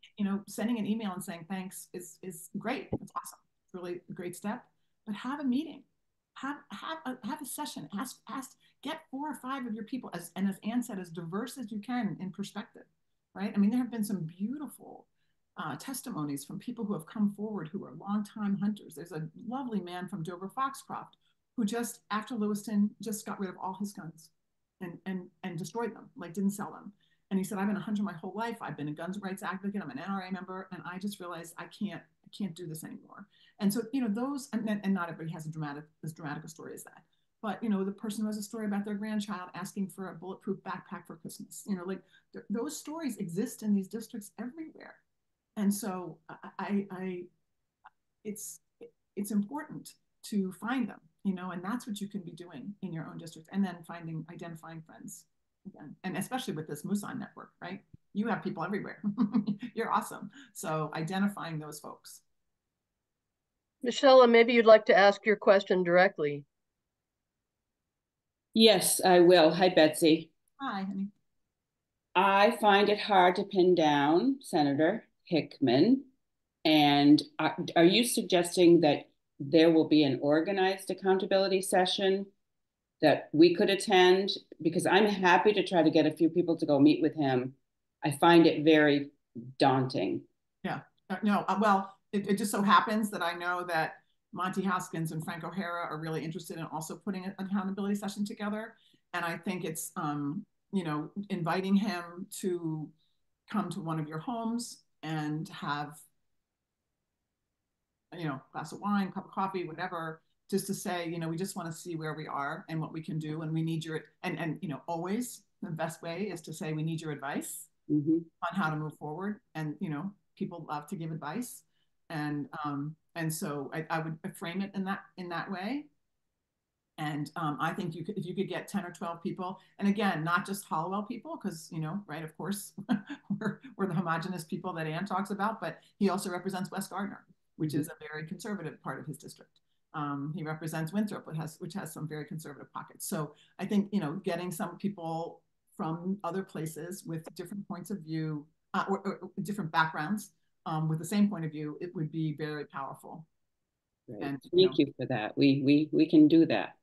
sending an email and saying thanks is great. It's awesome. It's really a great step. But have a meeting, have a session. Ask get 4 or 5 of your people as Ann said, as diverse as you can in perspective. Right? I mean, there have been some beautiful testimonies from people who have come forward who are longtime hunters. There's a lovely man from Dover Foxcroft who just after Lewiston just got rid of all his guns and destroyed them, like didn't sell them. And he said, I've been a hunter my whole life. I've been a guns rights advocate. I'm an NRA member. And I just realized I can't do this anymore. And so, those, and not everybody has as dramatic a story as that. But, the person who has a story about their grandchild asking for a bulletproof backpack for Christmas, those stories exist in these districts everywhere. And so it's important to find them, and that's what you can be doing in your own district. And then identifying friends again, and especially with this MUUSAN network, right? You have people everywhere. You're awesome. So identifying those folks. Michelle, maybe you'd like to ask your question directly. Yes, I will. Hi, Betsy. Hi, honey. I find it hard to pin down Senator Hickman. And are you suggesting that there will be an organized accountability session that we could attend? Because I'm happy to try to get a few people to go meet with him. I find it very daunting. Yeah, no, well, it just so happens that I know that Monty Hoskins and Frank O'Hara are really interested in also putting an accountability session together. And I think it's, inviting him to come to one of your homes and have, glass of wine, cup of coffee, whatever, just to say, we just want to see where we are and what we can do. And we need your, and always the best way is to say, we need your advice mm-hmm. on how to move forward. And, people love to give advice. And so I would frame it in that way. And I think if you could get 10 or 12 people, and again, not just Hollowell people, because, right, of course, we're the homogenous people that Ann talks about, but he also represents West Gardner, which is a very conservative part of his district. He represents Winthrop, which has some very conservative pockets. So I think, getting some people from other places with different points of view, or different backgrounds, with the same point of view, it would be very powerful. Right. And thank you for that. We can do that.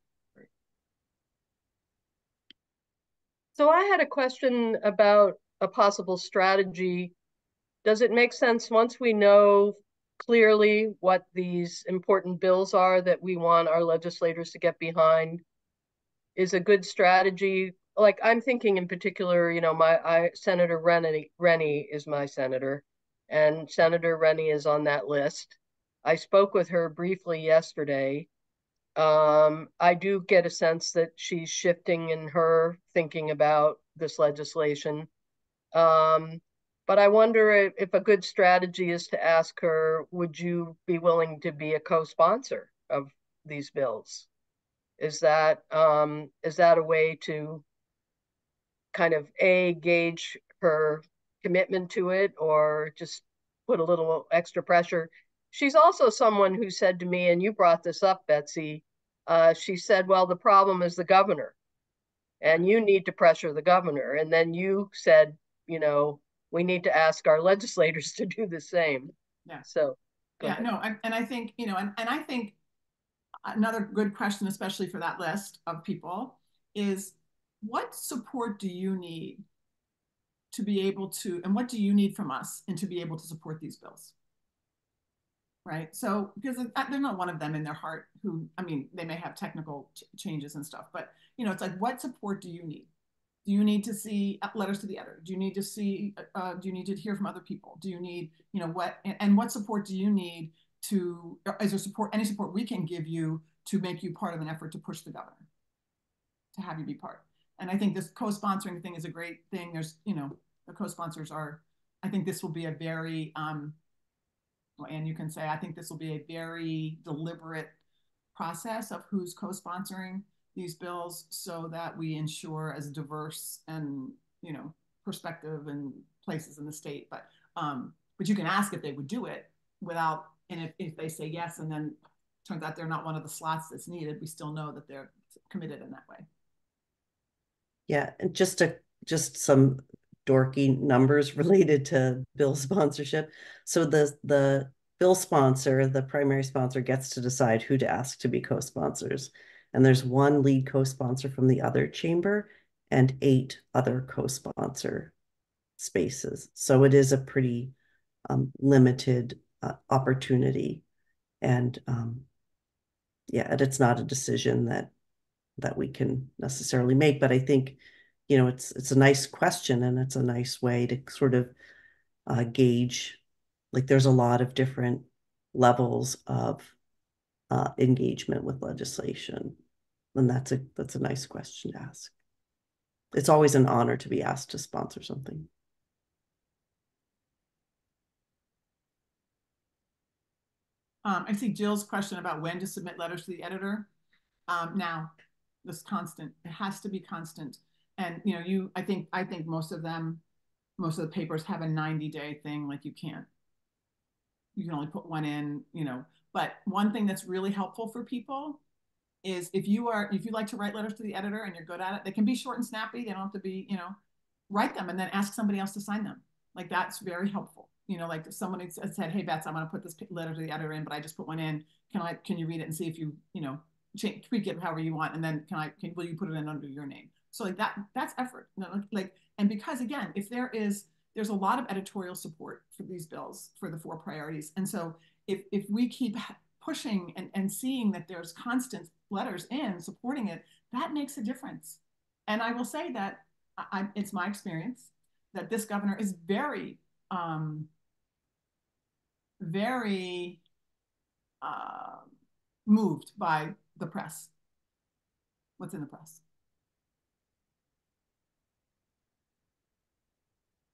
So I had a question about a possible strategy. Does it make sense once we know clearly what these important bills are that we want our legislators to get behind, is a good strategy? Like I'm thinking in particular, Senator Rennie is my senator, and Senator Rennie is on that list. I spoke with her briefly yesterday. I do get a sense that she's shifting in her thinking about this legislation. But But I wonder if a good strategy is to ask her, would you be willing to be a co-sponsor of these bills? Is that a way to kind of gauge her commitment to it, or just put a little extra pressure? She's also someone who said to me, and you brought this up, Betsy, she said, well, the problem is the governor, and you need to pressure the governor. And then you said, we need to ask our legislators to do the same. Yeah. So, and I think, and I think another good question, especially for that list of people, is what support do you need to be able to, and what do you need from us and to be able to support these bills? Right. So, because there's not one of them in their heart who, I mean, they may have technical changes and stuff, but, it's like, what support do you need? Do you need to see letters to the editor? Do you need to see, do you need to hear from other people? Do you need, what support do you need to, is there support, any support we can give you to make you part of an effort to push the governor, to have you be part? And I think this co-sponsoring thing is a great thing. There's, the co-sponsors are, I think this will be a very, and you can say, I think this will be a very deliberate process of who's co-sponsoring these bills so that we ensure as diverse and, perspective and places in the state. But you can ask if they would do it without, and if they say yes, and then turns out they're not one of the slots that's needed, we still know that they're committed in that way. Yeah, and just some dorky numbers related to bill sponsorship. So the bill sponsor, the primary sponsor, gets to decide who to ask to be co-sponsors. And there's one lead co-sponsor from the other chamber and 8 other co-sponsor spaces. So it is a pretty limited opportunity. And and it's not a decision that we can necessarily make. But I think, it's a nice question, and it's a nice way to sort of gauge, like, there's a lot of different levels of engagement with legislation. And that's a nice question to ask. It's always an honor to be asked to sponsor something. I see Jill's question about when to submit letters to the editor. Now, this constant, it has to be constant. And I think most of the papers have a 90-day thing, like you can only put one in, but one thing that's really helpful for people is if you like to write letters to the editor and you're good at it, they can be short and snappy. They don't have to be, write them and then ask somebody else to sign them. Like, that's very helpful. Like if someone had said, hey, Bets, I want to put this letter to the editor in, but I just put one in. Can you read it and see if you, tweak it however you want? And then will you put it in under your name? So like that's effort. And because again, if there's a lot of editorial support for these bills for the 4 priorities. And so if we keep pushing and seeing that there's constant letters in supporting it, that makes a difference. And I will say that it's my experience that this governor is very, very moved by the press, what's in the press.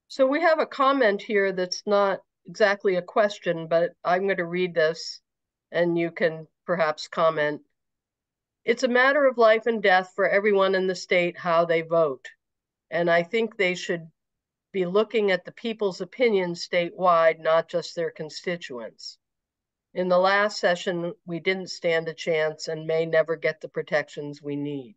So we have a comment here that's not exactly a question, but I'm going to read this and you can perhaps comment. It's a matter of life and death for everyone in the state how they vote. And I think they should be looking at the people's opinions statewide, not just their constituents. In the last session, we didn't stand a chance and may never get the protections we need.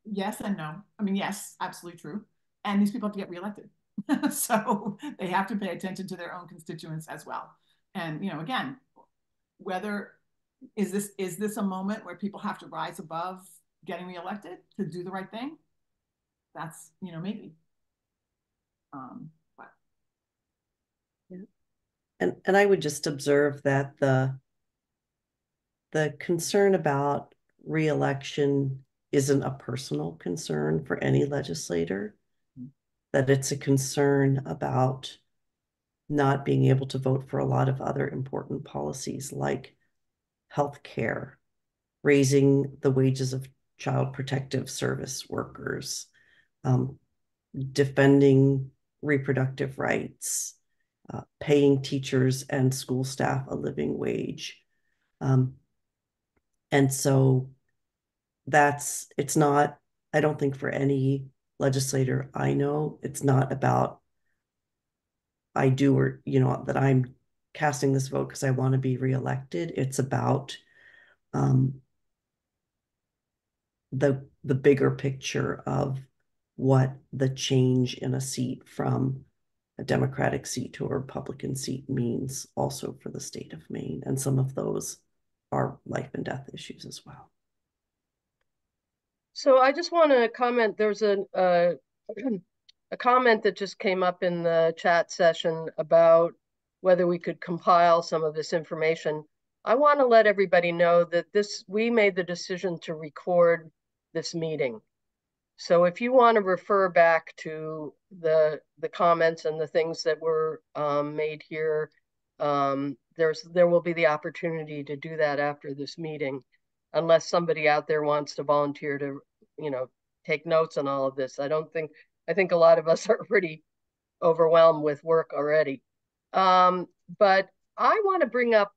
Yes and no. I mean, yes, absolutely true. And these people have to get reelected. So they have to pay attention to their own constituents as well. And, again, whether is this a moment where people have to rise above getting reelected to do the right thing? That's, maybe. But. Yeah. And I would just observe that the concern about reelection isn't a personal concern for any legislator, that it's a concern about not being able to vote for a lot of other important policies like healthcare, raising the wages of child protective service workers, defending reproductive rights, paying teachers and school staff a living wage. And so it's not, I don't think for any legislator I know, it's not about I do or, that I'm casting this vote because I want to be reelected. It's about the bigger picture of what the change in a seat from a Democratic seat to a Republican seat means also for the state of Maine. And some of those are life and death issues as well. So I just want to comment, there's a comment that just came up in the chat session about whether we could compile some of this information. I want to let everybody know that we made the decision to record this meeting. So if you want to refer back to the comments and the things that were made here, there will be the opportunity to do that after this meeting, unless somebody out there wants to volunteer to, take notes on all of this. I think a lot of us are pretty overwhelmed with work already. But I want to bring up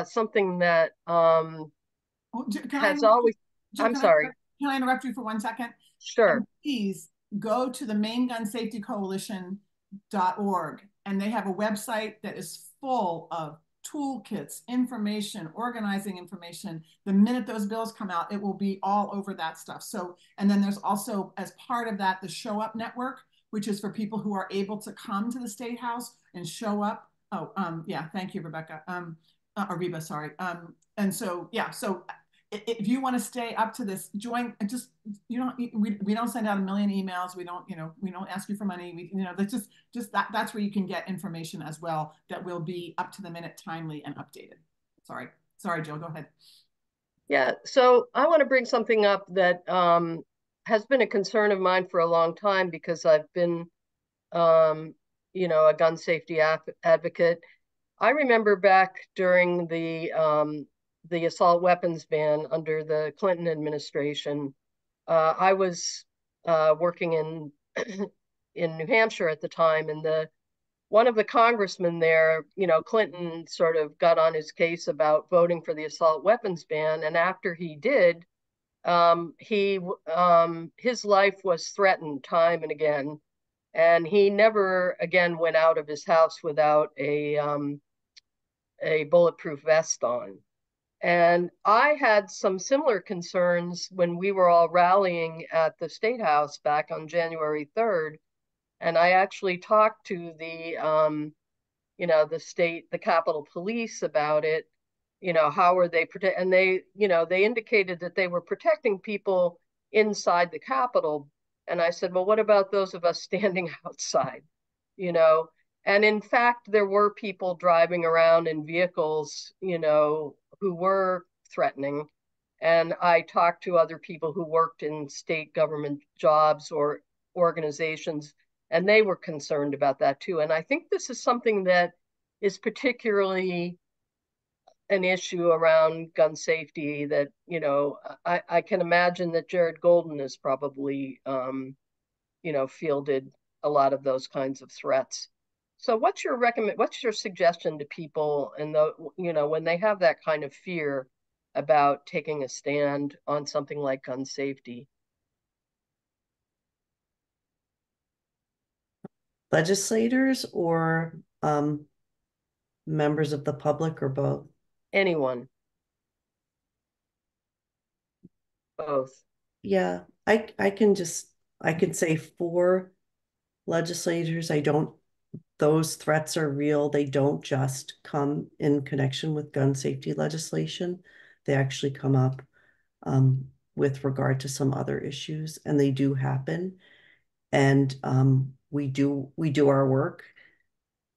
something that has always, I'm sorry. Can I interrupt you for 1 second? Sure. And please go to the Maine Gun Safety Coalition.org, and they have a website that is full of toolkits, information, organizing information. The minute those bills come out, it will be all over that stuff. So, and then there's also, as part of that, the Show Up Network, which is for people who are able to come to the State House and show up. Oh, yeah, thank you, Rebecca. Or Reba, sorry. And so, yeah, so if you want to stay up to this, join. Just we don't send out a million emails. We don't ask you for money. That's where you can get information as well that will be up to the minute, timely, and updated. Sorry, Jill, go ahead. Yeah, so I want to bring something up that has been a concern of mine for a long time, because I've been a gun safety advocate. I remember back during the assault weapons ban under the Clinton administration. I was working in New Hampshire at the time, and one of the congressmen there, Clinton sort of got on his case about voting for the assault weapons ban, and after he did, his life was threatened time and again, and he never again went out of his house without a bulletproof vest on. And I had some similar concerns when we were all rallying at the State House back on January 3rd. And I actually talked to the Capitol Police about it. How are they protect? And they indicated that they were protecting people inside the Capitol. And I said, well, what about those of us standing outside? And in fact, there were people driving around in vehicles, who were threatening. And I talked to other people who worked in state government jobs or organizations, and they were concerned about that too. And I think this is something that is particularly an issue around gun safety that, I can imagine that Jared Golden has probably, fielded a lot of those kinds of threats. So what's your suggestion to people when they have that kind of fear about taking a stand on something like gun safety? Legislators or members of the public, or both? Anyone. Both. Yeah, I can say for legislators, those threats are real. They don't just come in connection with gun safety legislation. They actually come up with regard to some other issues, and they do happen. And we do our work.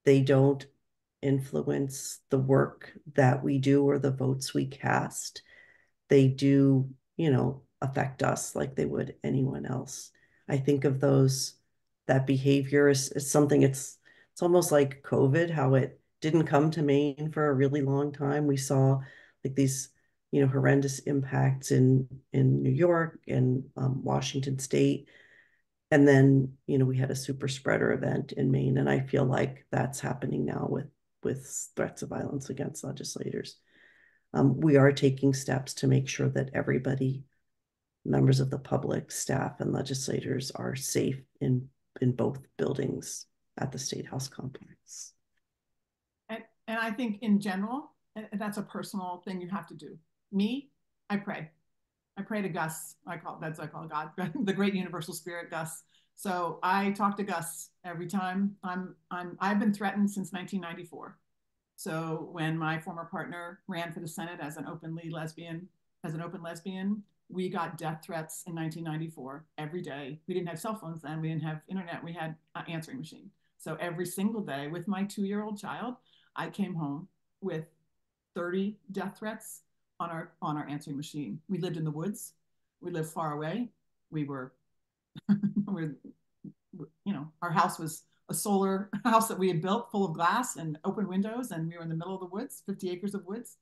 They don't influence the work that we do or the votes we cast. They do, affect us like they would anyone else. I think of that behavior is something, it's almost like COVID, how it didn't come to Maine for a really long time. We saw like these horrendous impacts in New York and Washington State. And then, we had a super spreader event in Maine, and I feel like that's happening now with threats of violence against legislators. We are taking steps to make sure that everybody, members of the public, staff, and legislators, are safe in both buildings at the State House complex. And I think in general, that's a personal thing you have to do. Me, I pray. I pray to Gus. I call God, the great universal spirit, Gus. So I talk to Gus every time. I've been threatened since 1994. So when my former partner ran for the Senate as an open lesbian, we got death threats in 1994 every day. We didn't have cell phones then. We didn't have internet. We had an answering machine. So every single day with my 2-year-old child, I came home with 30 death threats on our answering machine. We lived in the woods. We lived far away. We were, our house was a solar house that we had built full of glass and open windows, and we were in the middle of the woods, 50 acres of woods.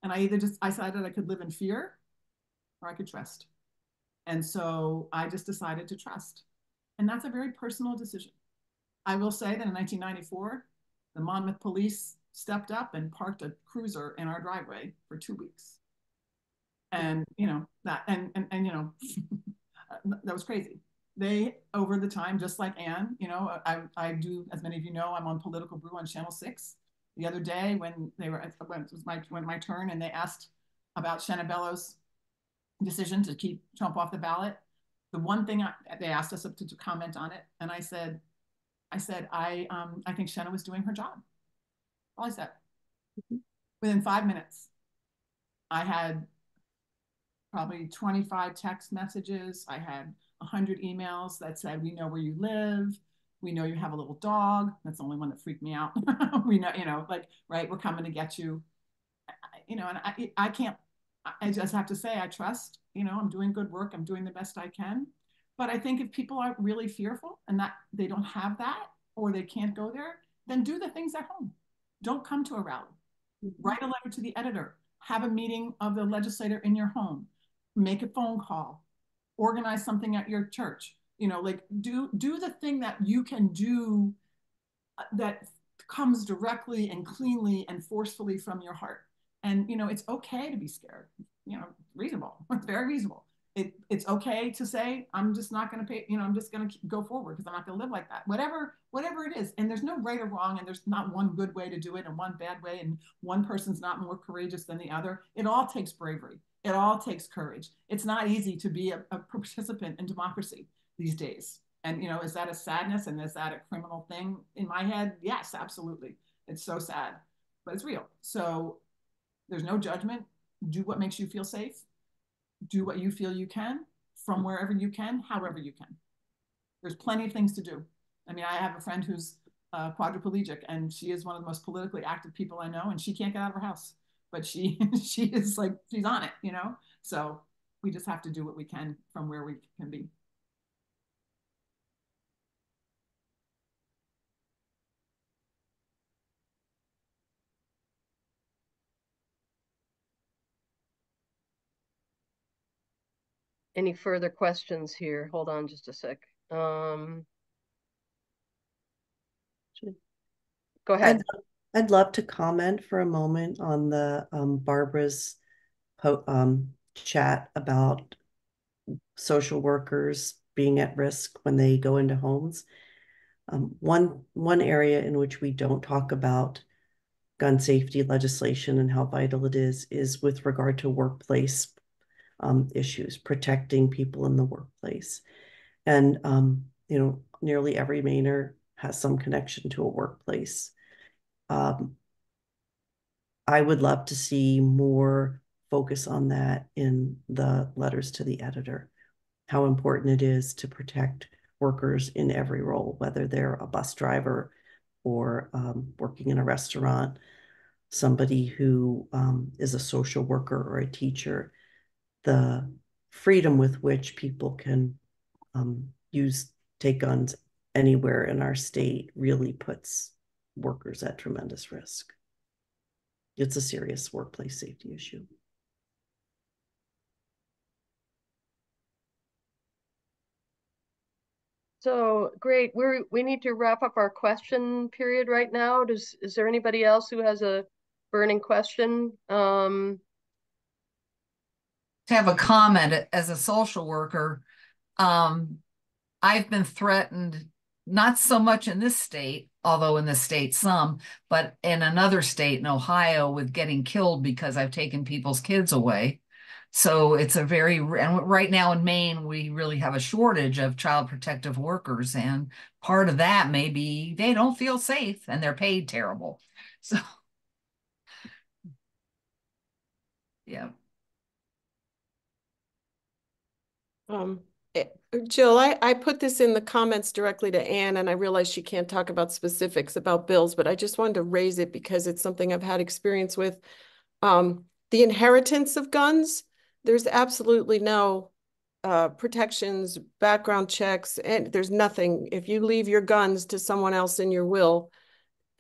And I decided I could live in fear or I could trust. And so I just decided to trust. And that's a very personal decision. I will say that in 1994, the Monmouth police stepped up and parked a cruiser in our driveway for 2 weeks. And that was crazy. They, over the time, just like Anne, I do, as many of you know, I'm on Political Brew on Channel 6. The other day when it was my turn and they asked about Shenna Bellows' decision to keep Trump off the ballot, the one thing they asked us to comment on it, and I said I think Shenna was doing her job. All I said. Within 5 minutes, I had probably 25 text messages. I had 100 emails that said, "We know where you live. We know you have a little dog." That's the only one that freaked me out. We know, right, we're coming to get you. And I can't, I just have to say, I trust, I'm doing good work. I'm doing the best I can. But I think if people are really fearful and that they don't have that or they can't go there, then do the things at home. Don't come to a rally. Write a letter to the editor. Have a meeting of the legislator in your home. Make a phone call. Organize something at your church. Do the thing that you can do that comes directly and cleanly and forcefully from your heart. And it's okay to be scared. Reasonable. It's very reasonable. It's okay to say, I'm just not going to pay, I'm just going to go forward because I'm not going to live like that. Whatever it is. And there's no right or wrong, and there's not one good way to do it and one bad way, and one person's not more courageous than the other. It all takes bravery. It all takes courage. It's not easy to be a participant in democracy these days. And, is that a sadness and is that a criminal thing in my head? Yes, absolutely. It's so sad, but it's real. So there's no judgment. Do what makes you feel safe. Do what you feel you can from wherever you can, however you can. There's plenty of things to do. I mean, I have a friend who's quadriplegic, and she is one of the most politically active people I know, and she can't get out of her house. But she is she's on it, So we just have to do what we can from where we can be. Any further questions here? Hold on just a sec. Go ahead. I'd love to comment for a moment on the Barbara's chat about social workers being at risk when they go into homes. One area in which we don't talk about gun safety legislation and how vital it is with regard to workplace issues, protecting people in the workplace. And, nearly every Mainer has some connection to a workplace. I would love to see more focus on that in the letters to the editor, how important it is to protect workers in every role, whether they're a bus driver or working in a restaurant, somebody who is a social worker or a teacher. The freedom with which people can take guns anywhere in our state really puts workers at tremendous risk. It's a serious workplace safety issue. So great. We need to wrap up our question period right now. Is there anybody else who has a burning question? To have a comment as a social worker, I've been threatened, not so much in this state, although in this state some, but in another state in Ohio with getting killed because I've taken people's kids away. So it's a very, and right now in Maine, we really have a shortage of child protective workers. And part of that may be they don't feel safe and they're paid terrible. So, yeah. Jill, I put this in the comments directly to Anne, and I realize she can't talk about specifics about bills, but I just wanted to raise it because it's something I've had experience with. The inheritance of guns, there's absolutely no protections, background checks, and there's nothing. If you leave your guns to someone else in your will,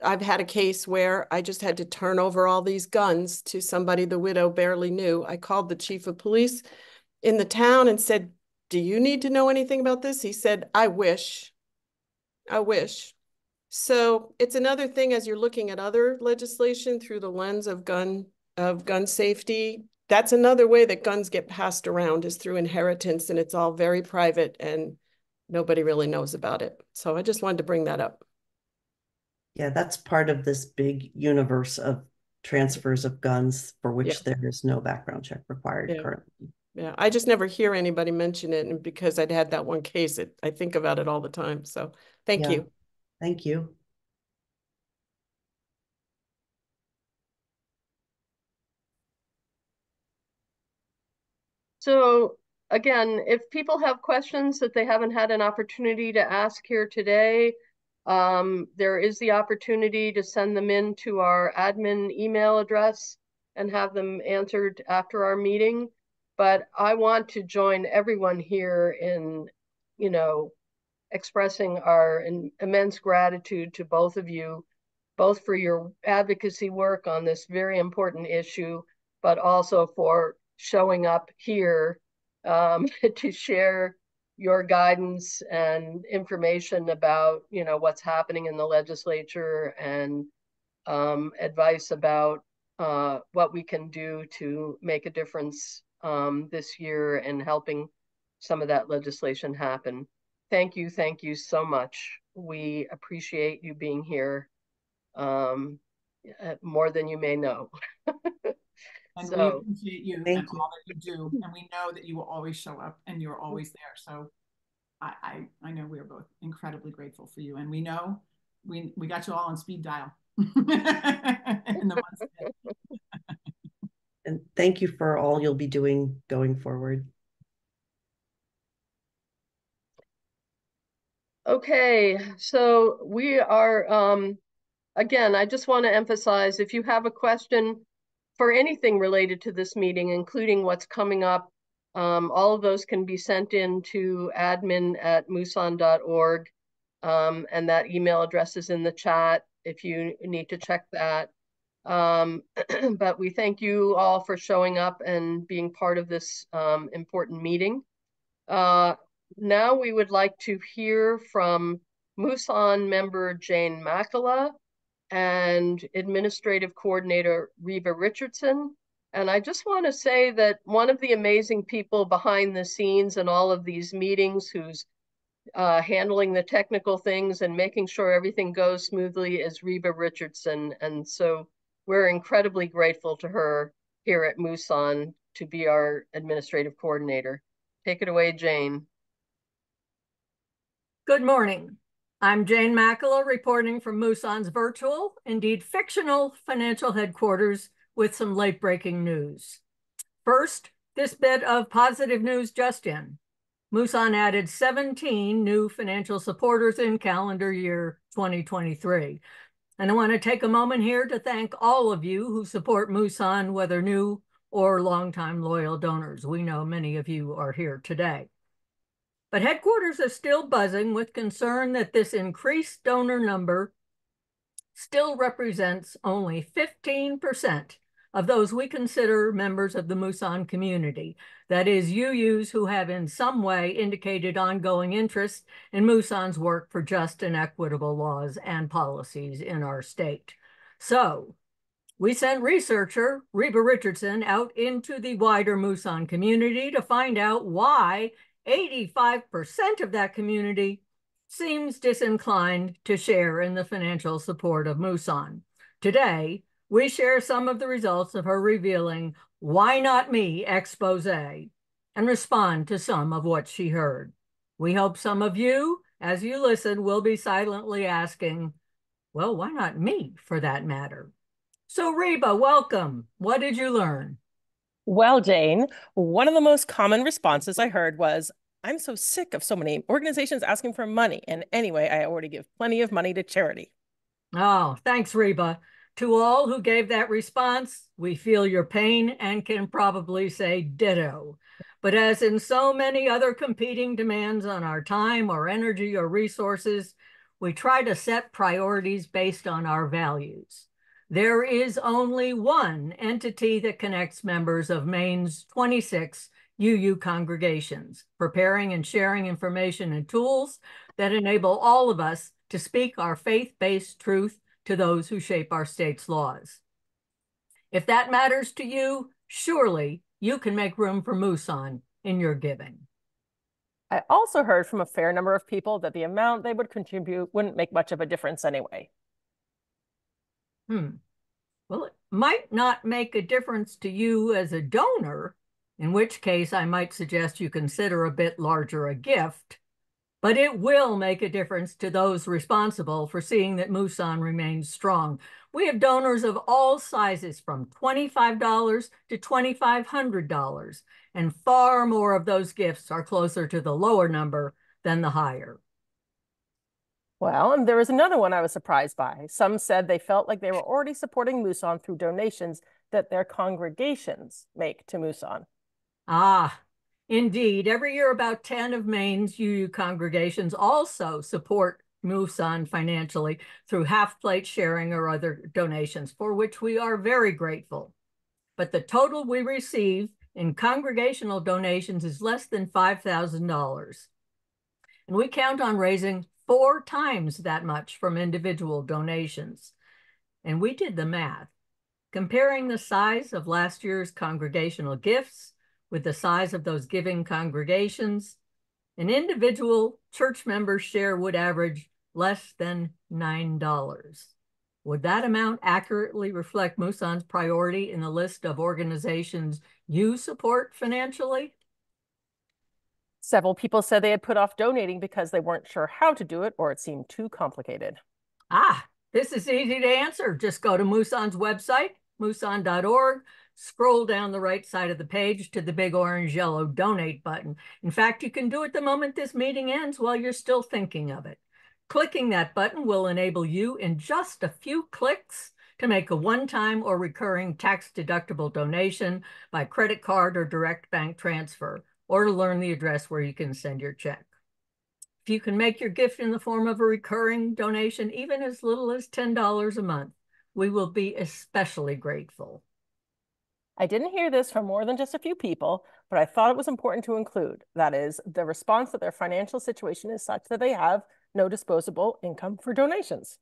I've had a case where I just had to turn over all these guns to somebody the widow barely knew. I called the chief of police in the town and said, "Do you need to know anything about this?" He said, "I wish. I wish." So it's another thing as you're looking at other legislation through the lens of gun safety. That's another way that guns get passed around is through inheritance, and it's all very private and nobody really knows about it. So I just wanted to bring that up. Yeah, that's part of this big universe of transfers of guns for which there is no background check required currently. Yeah, I just never hear anybody mention it, and because I'd had that one case, I think about it all the time. So thank you. Thank you. So again, if people have questions that they haven't had an opportunity to ask here today, there is the opportunity to send them in to our admin email address and have them answered after our meeting. But I want to join everyone here in, expressing our immense gratitude to both of you, both for your advocacy work on this very important issue, but also for showing up here to share your guidance and information about, what's happening in the legislature and advice about what we can do to make a difference this year and helping some of that legislation happen. Thank you so much. We appreciate you being here more than you may know. And so, we appreciate you and you. all that you do. And we know that you will always show up and you're always there. So I know we are both incredibly grateful for you. And we know we got you all on speed dial in the months ahead. And thank you for all you'll be doing going forward. Okay, so we are, again, I just want to emphasize, if you have a question for anything related to this meeting, including what's coming up, all of those can be sent in to admin@MUUSAN.org, and that email address is in the chat if you need to check that. But we thank you all for showing up and being part of this important meeting. Now we would like to hear from MUUSAN member Jane Makala and Administrative Coordinator Reva Richardson. And I just want to say that one of the amazing people behind the scenes in all of these meetings who's handling the technical things and making sure everything goes smoothly is Reva Richardson. And so we're incredibly grateful to her here at MUUSAN to be our administrative coordinator. Take it away, Jane. Good morning. I'm Jane Makala reporting from MUUSAN's virtual, indeed fictional, financial headquarters with some late-breaking news. First, this bit of positive news just in. MUUSAN added 17 new financial supporters in calendar year 2023. And I want to take a moment here to thank all of you who support MUUSAN, whether new or longtime loyal donors. We know many of you are here today. But headquarters are still buzzing with concern that this increased donor number still represents only 15% of those we consider members of the MUUSAN community. That is, UUs who have in some way indicated ongoing interest in MUUSAN's work for just and equitable laws and policies in our state. So we sent researcher Reba Richardson out into the wider MUUSAN community to find out why 85% of that community seems disinclined to share in the financial support of MUUSAN. Today, we share some of the results of her revealing "Why Not Me" expose and respond to some of what she heard. We hope some of you, as you listen, will be silently asking, well, why not me for that matter? So Reba, welcome. What did you learn? Well, Jane, one of the most common responses I heard was, I'm so sick of so many organizations asking for money. And anyway, I already give plenty of money to charity. Oh, thanks, Reba. To all who gave that response, we feel your pain and can probably say ditto. But as in so many other competing demands on our time or energy or resources, we try to set priorities based on our values. There is only one entity that connects members of Maine's 26 UU congregations, preparing and sharing information and tools that enable all of us to speak our faith-based truth to those who shape our state's laws. If that matters to you, surely you can make room for MUUSAN in your giving. I also heard from a fair number of people that the amount they would contribute wouldn't make much of a difference anyway. Well, it might not make a difference to you as a donor, in which case I might suggest you consider a bit larger a gift, but it will make a difference to those responsible for seeing that MUUSAN remains strong. We have donors of all sizes from $25 to $2,500, and far more of those gifts are closer to the lower number than the higher. Well, and there was another one I was surprised by. Some said they felt like they were already supporting MUUSAN through donations that their congregations make to MUUSAN. Ah, indeed. Every year, about 10 of Maine's UU congregations also support MUUSAN financially through half-plate sharing or other donations, for which we are very grateful. But the total we receive in congregational donations is less than $5,000. And we count on raising 4 times that much from individual donations. And we did the math, comparing the size of last year's congregational gifts with the size of those giving congregations. An individual church member's share would average less than $9. Would that amount accurately reflect MUUSAN's priority in the list of organizations you support financially? Several people said they had put off donating because they weren't sure how to do it or it seemed too complicated. Ah, this is easy to answer. Just go to MUUSAN's website, MUUSAN.org, scroll down the right side of the page to the big orange yellow donate button. In fact, you can do it the moment this meeting ends while you're still thinking of it. Clicking that button will enable you in just a few clicks to make a one-time or recurring tax-deductible donation by credit card or direct bank transfer, or to learn the address where you can send your check. If you can make your gift in the form of a recurring donation, even as little as $10 a month, we will be especially grateful. I didn't hear this from more than just a few people, but I thought it was important to include. That is, the response that their financial situation is such that they have no disposable income for donations.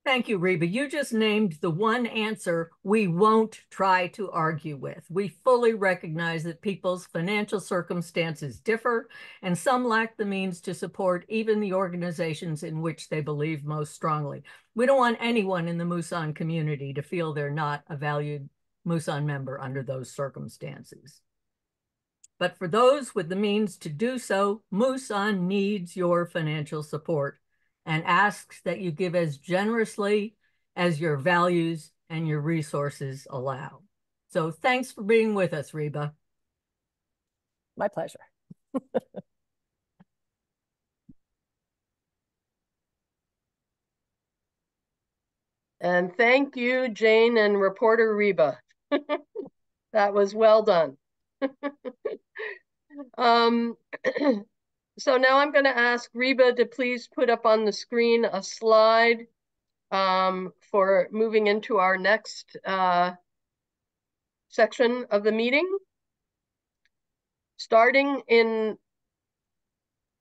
Thank you, Reba. You just named the one answer we won't try to argue with. We fully recognize that people's financial circumstances differ, and some lack the means to support even the organizations in which they believe most strongly. We don't want anyone in the MUUSAN community to feel they're not a valued MUUSAN member under those circumstances. But for those with the means to do so, MUUSAN needs your financial support and asks that you give as generously as your values and your resources allow. So thanks for being with us, Reba. My pleasure. And thank you, Jane and reporter Reba. That was well done. So now I'm going to ask Reba to please put up on the screen a slide for moving into our next section of the meeting.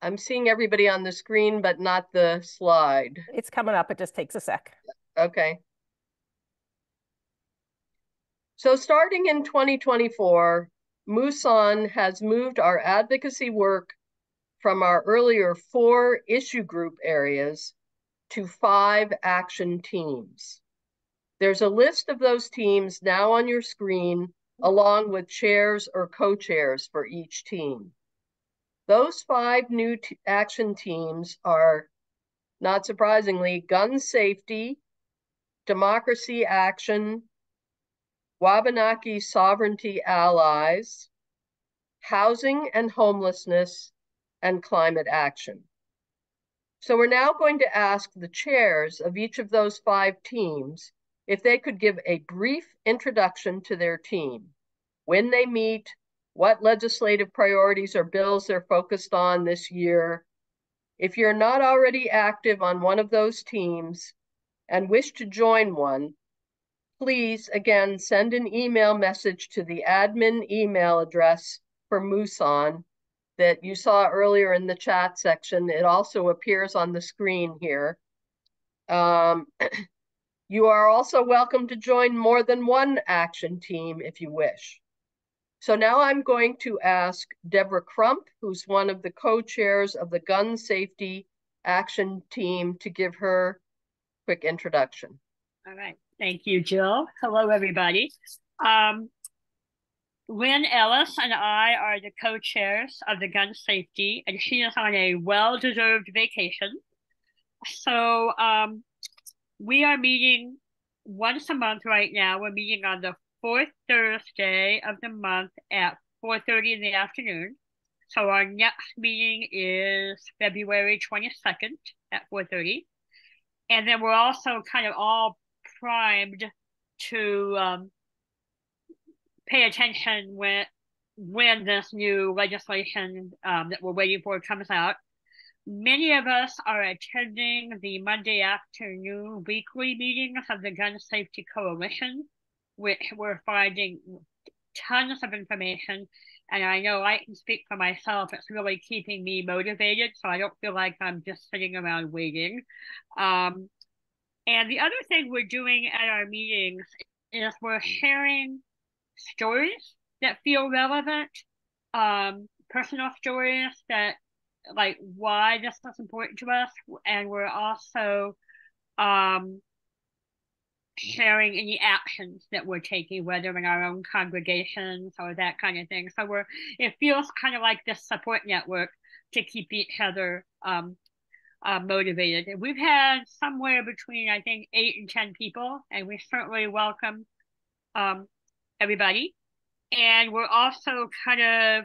I'm seeing everybody on the screen, but not the slide. It's coming up. It just takes a sec. Okay. So starting in 2024, MUUSAN has moved our advocacy work from our earlier 4 issue group areas to 5 action teams. There's a list of those teams now on your screen, along with chairs or co-chairs for each team. Those 5 new action teams are, not surprisingly, gun safety, democracy action, Wabanaki sovereignty allies, housing and homelessness, and climate action. So we're now going to ask the chairs of each of those 5 teams if they could give a brief introduction to their team, when they meet, what legislative priorities or bills they're focused on this year. If you're not already active on one of those teams and wish to join one, please, again, send an email message to the admin email address for MUUSAN that you saw earlier in the chat section. It also appears on the screen here. You are also welcome to join more than one action team if you wish. So now I'm going to ask Deborah Crump, who's one of the co-chairs of the Gun Safety Action Team, to give her quick introduction. All right. Thank you, Jill. Hello, everybody. Lynn Ellis and I are the co-chairs of the Gun Safety, and she is on a well-deserved vacation. So we are meeting once a month right now. We're meeting on the 4th Thursday of the month at 4:30 in the afternoon. So our next meeting is February 22nd at 4:30. And then we're also kind of all primed to pay attention when this new legislation that we're waiting for comes out. Many of us are attending the Monday afternoon weekly meetings of the Gun Safety Coalition, which we're finding tons of information. And I know I can speak for myself. It's really keeping me motivated, so I don't feel like I'm just sitting around waiting. And the other thing we're doing at our meetings is we're sharing stories that feel relevant, personal stories that, like, why this is important to us. And we're also sharing any actions that we're taking, whether in our own congregations or that kind of thing. So it feels kind of like this support network to keep each other motivated. And we've had somewhere between, I think, 8 and 10 people, and we certainly welcome everybody. And we're also kind of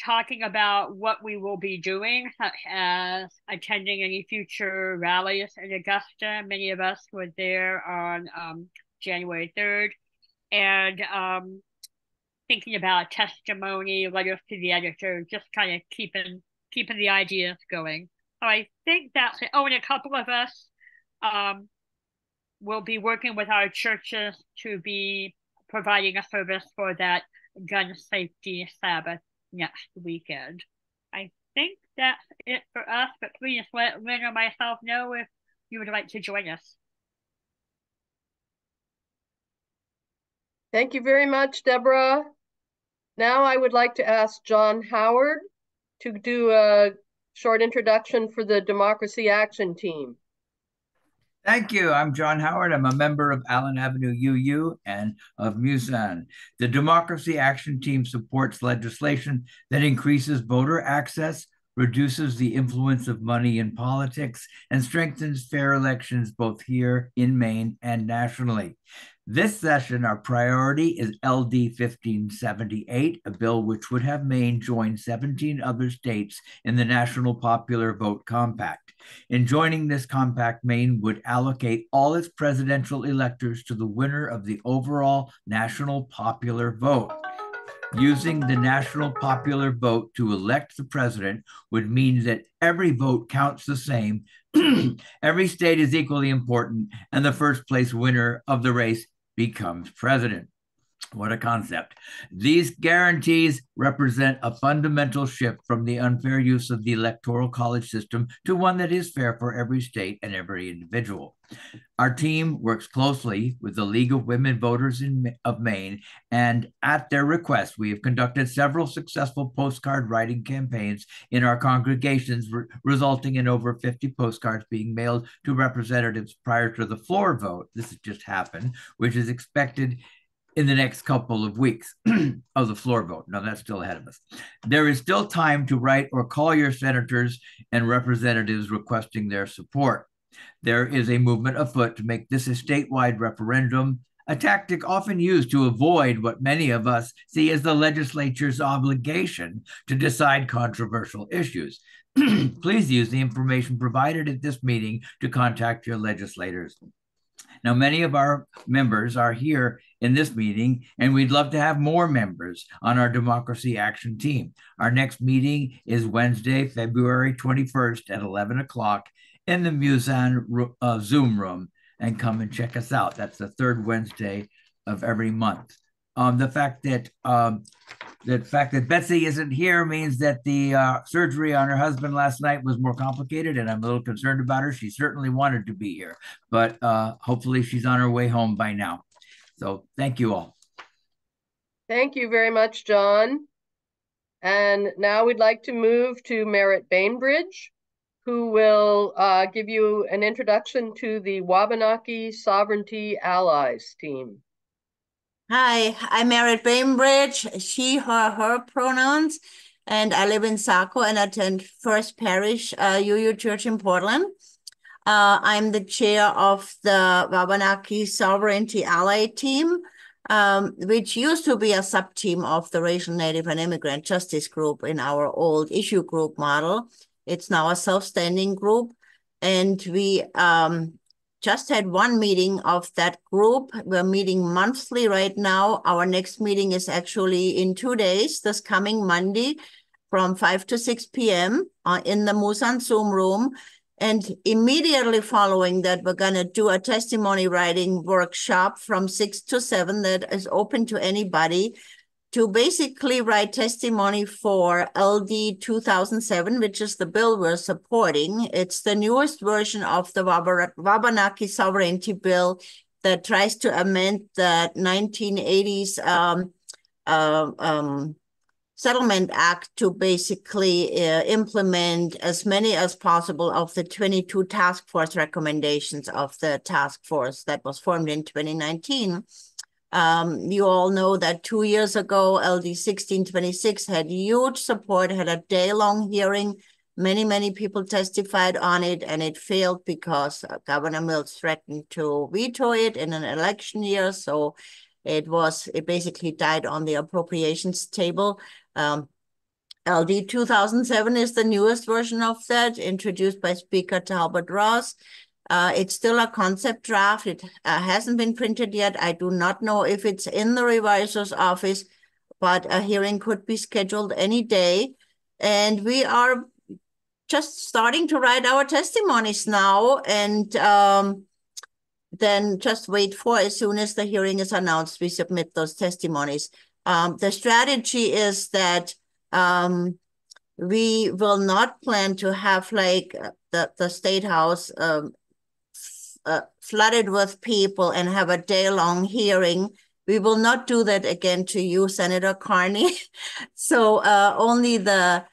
talking about what we will be doing, such as attending any future rallies in Augusta. Many of us were there on January 3rd, and thinking about testimony, letters to the editor, just kind of keeping the ideas going. So I think that's it. Oh, and a couple of us will be working with our churches to be providing a service for that Gun Safety Sabbath next weekend. I think that's it for us, but please let Lynn or myself know if you would like to join us. Thank you very much, Deborah. Now I would like to ask John Howard to do a short introduction for the Democracy Action Team. Thank you. I'm John Howard. I'm a member of Allen Avenue UU and of MUUSAN. The Democracy Action Team supports legislation that increases voter access, reduces the influence of money in politics, and strengthens fair elections both here in Maine and nationally. This session, our priority is LD 1578, a bill which would have Maine join 17 other states in the National Popular Vote Compact. In joining this compact, Maine would allocate all its presidential electors to the winner of the overall national popular vote. Using the national popular vote to elect the president would mean that every vote counts the same, every state is equally important, and the first place winner of the race becomes president. What a concept. These guarantees represent a fundamental shift from the unfair use of the electoral college system to one that is fair for every state and every individual. Our team works closely with the League of Women Voters of Maine, and at their request, we have conducted several successful postcard writing campaigns in our congregations, resulting in over 50 postcards being mailed to representatives prior to the floor vote. This has just happened, which is expected in the next couple of weeks of the floor vote. No, that's still ahead of us. There is still time to write or call your senators and representatives requesting their support. There is a movement afoot to make this a statewide referendum, a tactic often used to avoid what many of us see as the legislature's obligation to decide controversial issues. Please use the information provided at this meeting to contact your legislators. Now, many of our members are here in this meeting, and we'd love to have more members on our Democracy Action Team. Our next meeting is Wednesday, February 21st at 11 o'clock in the MUUSAN Zoom room, and come and check us out. That's the third Wednesday of every month. The fact that Betsy isn't here means that the surgery on her husband last night was more complicated, and I'm a little concerned about her. She certainly wanted to be here, but hopefully she's on her way home by now. So thank you all. Thank you very much, John. And now we'd like to move to Merritt Bainbridge, who will give you an introduction to the Wabanaki Sovereignty Allies team. Hi, I'm Merritt Bainbridge, she, her pronouns, and I live in Saco and attend First Parish UU Church in Portland. I'm the chair of the Wabanaki Sovereignty Ally team, which used to be a sub-team of the Racial Native and Immigrant Justice Group in our old issue group model. It's now a self-standing group, and we just had one meeting of that group. We're meeting monthly right now. Our next meeting is actually in 2 days, this coming Monday from 5 to 6 p.m. In the MUUSAN Zoom room. And immediately following that, we're going to do a testimony writing workshop from 6 to 7 that is open to anybody to basically write testimony for LD 2007, which is the bill we're supporting. It's the newest version of the Wabanaki Sovereignty Bill that tries to amend the 1980s Settlement Act to basically implement as many as possible of the 22 task force recommendations of the task force that was formed in 2019. You all know that 2 years ago, LD 1626 had huge support, had a day-long hearing. Many people testified on it, and it failed because Governor Mills threatened to veto it in an election year. So it basically died on the appropriations table. LD 2007 is the newest version of that, introduced by Speaker Talbot Ross. It's still a concept draft. It hasn't been printed yet. I do not know if it's in the revisor's office, but a hearing could be scheduled any day. And we are just starting to write our testimonies now, and then just wait for, as soon as the hearing is announced, we submit those testimonies. The strategy is that we will not plan to have like the State House flooded with people and have a day-long hearing. We will not do that again to you, Senator Carney. So only the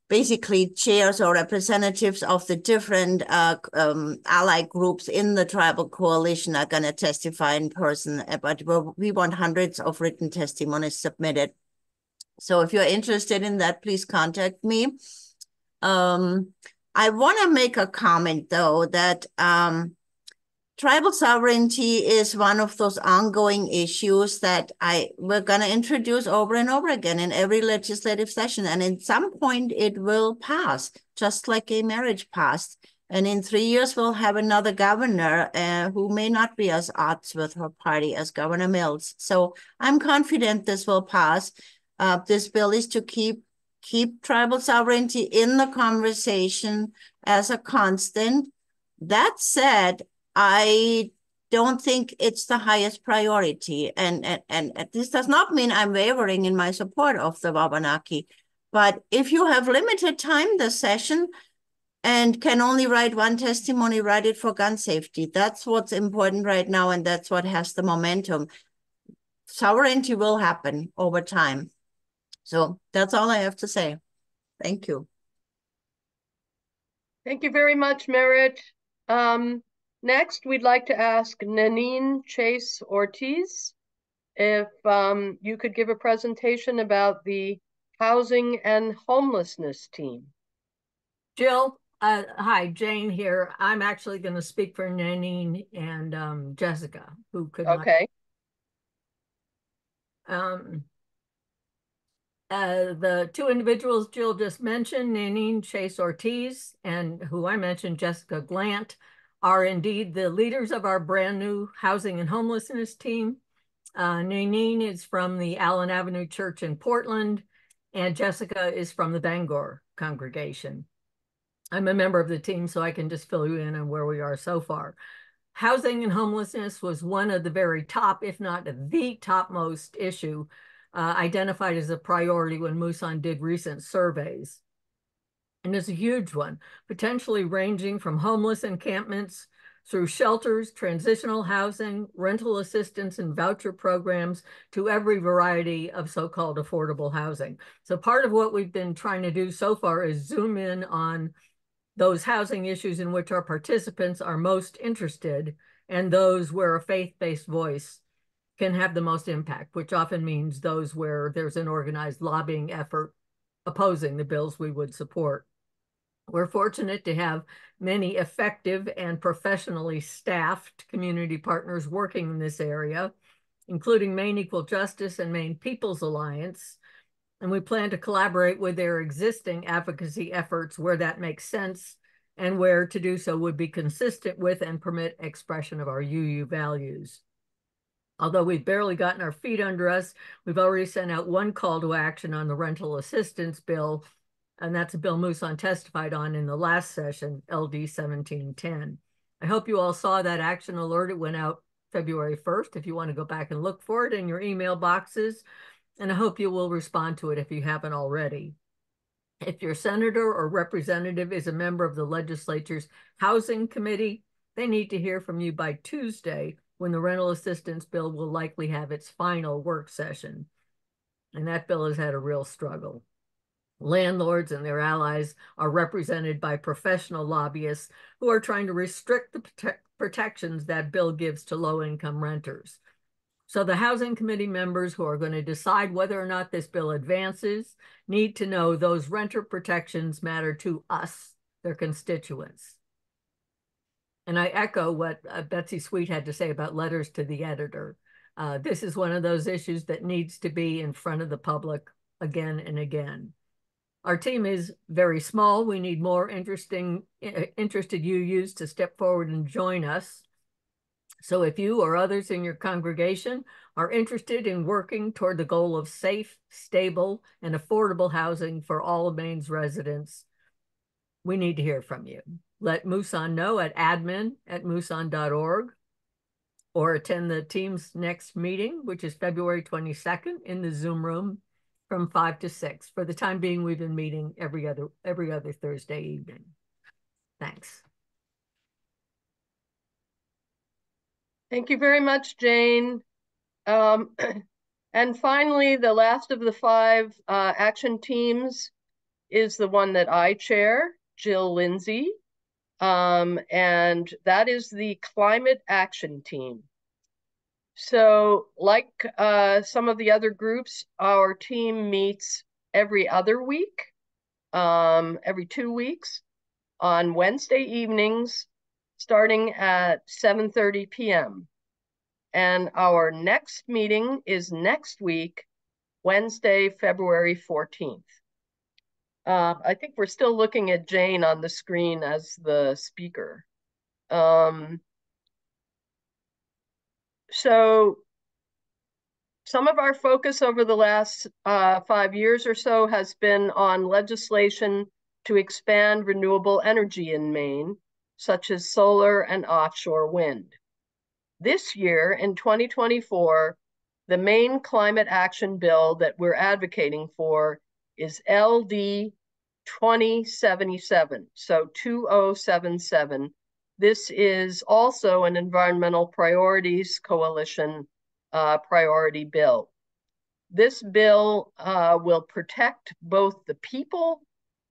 basically chairs or representatives of the different ally groups in the tribal coalition are going to testify in person, but we want hundreds of written testimonies submitted. So if you're interested in that, please contact me. I want to make a comment, though, that tribal sovereignty is one of those ongoing issues that we're going to introduce over and over again in every legislative session. And at some point, it will pass, just like gay marriage passed. And in 3 years, we'll have another governor who may not be as odds with her party as Governor Mills. So I'm confident this will pass. This bill is to keep tribal sovereignty in the conversation as a constant. That said, I don't think it's the highest priority. And this does not mean I'm wavering in my support of the Wabanaki. But if you have limited time this session and can only write one testimony, write it for gun safety. That's what's important right now, and that's what has the momentum. Sovereignty will happen over time. So that's all I have to say. Thank you. Thank you very much, Merritt. Next, we'd like to ask Nanine Chase Ortiz if you could give a presentation about the housing and homelessness team. Jill, hi, Jane here. I'm actually going to speak for Nanine and Jessica, who could not. Okay. The two individuals Jill just mentioned, Nanine Chase Ortiz and who I mentioned, Jessica Glant, are indeed the leaders of our brand new housing and homelessness team. Nanine is from the Allen Avenue Church in Portland, and Jessica is from the Bangor congregation. I'm a member of the team, so I can just fill you in on where we are so far. Housing and homelessness was one of the very top, if not the topmost issue identified as a priority when MUUSAN did recent surveys. And it's a huge one, potentially ranging from homeless encampments through shelters, transitional housing, rental assistance, and voucher programs to every variety of so-called affordable housing. So part of what we've been trying to do so far is zoom in on those housing issues in which our participants are most interested and those where a faith-based voice can have the most impact, which often means those where there's an organized lobbying effort opposing the bills we would support. We're fortunate to have many effective and professionally staffed community partners working in this area, including Maine Equal Justice and Maine People's Alliance. And we plan to collaborate with their existing advocacy efforts where that makes sense and where to do so would be consistent with and permit expression of our UU values. Although we've barely gotten our feet under us, we've already sent out one call to action on the rental assistance bill, and that's a bill MUUSAN testified on in the last session, LD 1710. I hope you all saw that action alert. It went out February 1st, if you want to go back and look for it in your email boxes, and I hope you will respond to it if you haven't already. If your senator or representative is a member of the legislature's Housing Committee, they need to hear from you by Tuesday, when the rental assistance bill will likely have its final work session. And that bill has had a real struggle. Landlords and their allies are represented by professional lobbyists who are trying to restrict the protections that bill gives to low-income renters. So the Housing Committee members who are going to decide whether or not this bill advances need to know those renter protections matter to us, their constituents. And I echo what Betsy Sweet had to say about letters to the editor. This is one of those issues that needs to be in front of the public again and again. Our team is very small. We need more interested UUs to step forward and join us. So if you or others in your congregation are interested in working toward the goal of safe, stable, and affordable housing for all of Maine's residents, we need to hear from you. Let MUUSAN know at admin@muusan.org or attend the team's next meeting, which is February 22nd in the Zoom room from 5 to 6. For the time being, we've been meeting every other Thursday evening. Thanks. Thank you very much, Jane. And finally, the last of the 5 action teams is the one that I chair, Jill Lindsay. And that is the Climate Action Team. So like some of the other groups, our team meets every other week, every 2 weeks on Wednesday evenings, starting at 7:30 p.m. And our next meeting is next week, Wednesday, February 14th. I think we're still looking at Jane on the screen as the speaker. So some of our focus over the last 5 years or so has been on legislation to expand renewable energy in Maine, such as solar and offshore wind. This year, in 2024, the Maine climate action bill that we're advocating for is LD 2077, so 2077. This is also an Environmental Priorities Coalition priority bill. This bill will protect both the people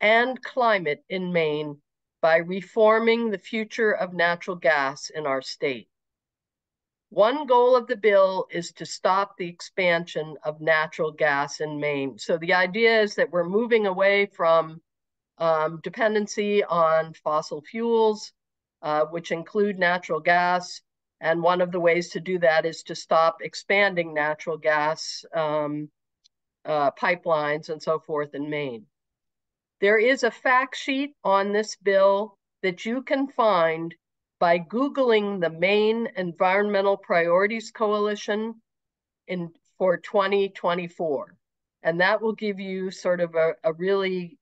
and climate in Maine by reforming the future of natural gas in our state. One goal of the bill is to stop the expansion of natural gas in Maine. So the idea is that we're moving away from dependency on fossil fuels, which include natural gas. And one of the ways to do that is to stop expanding natural gas pipelines and so forth in Maine. There is a fact sheet on this bill that you can find by Googling the Maine Environmental Priorities Coalition for 2024. And that will give you sort of a really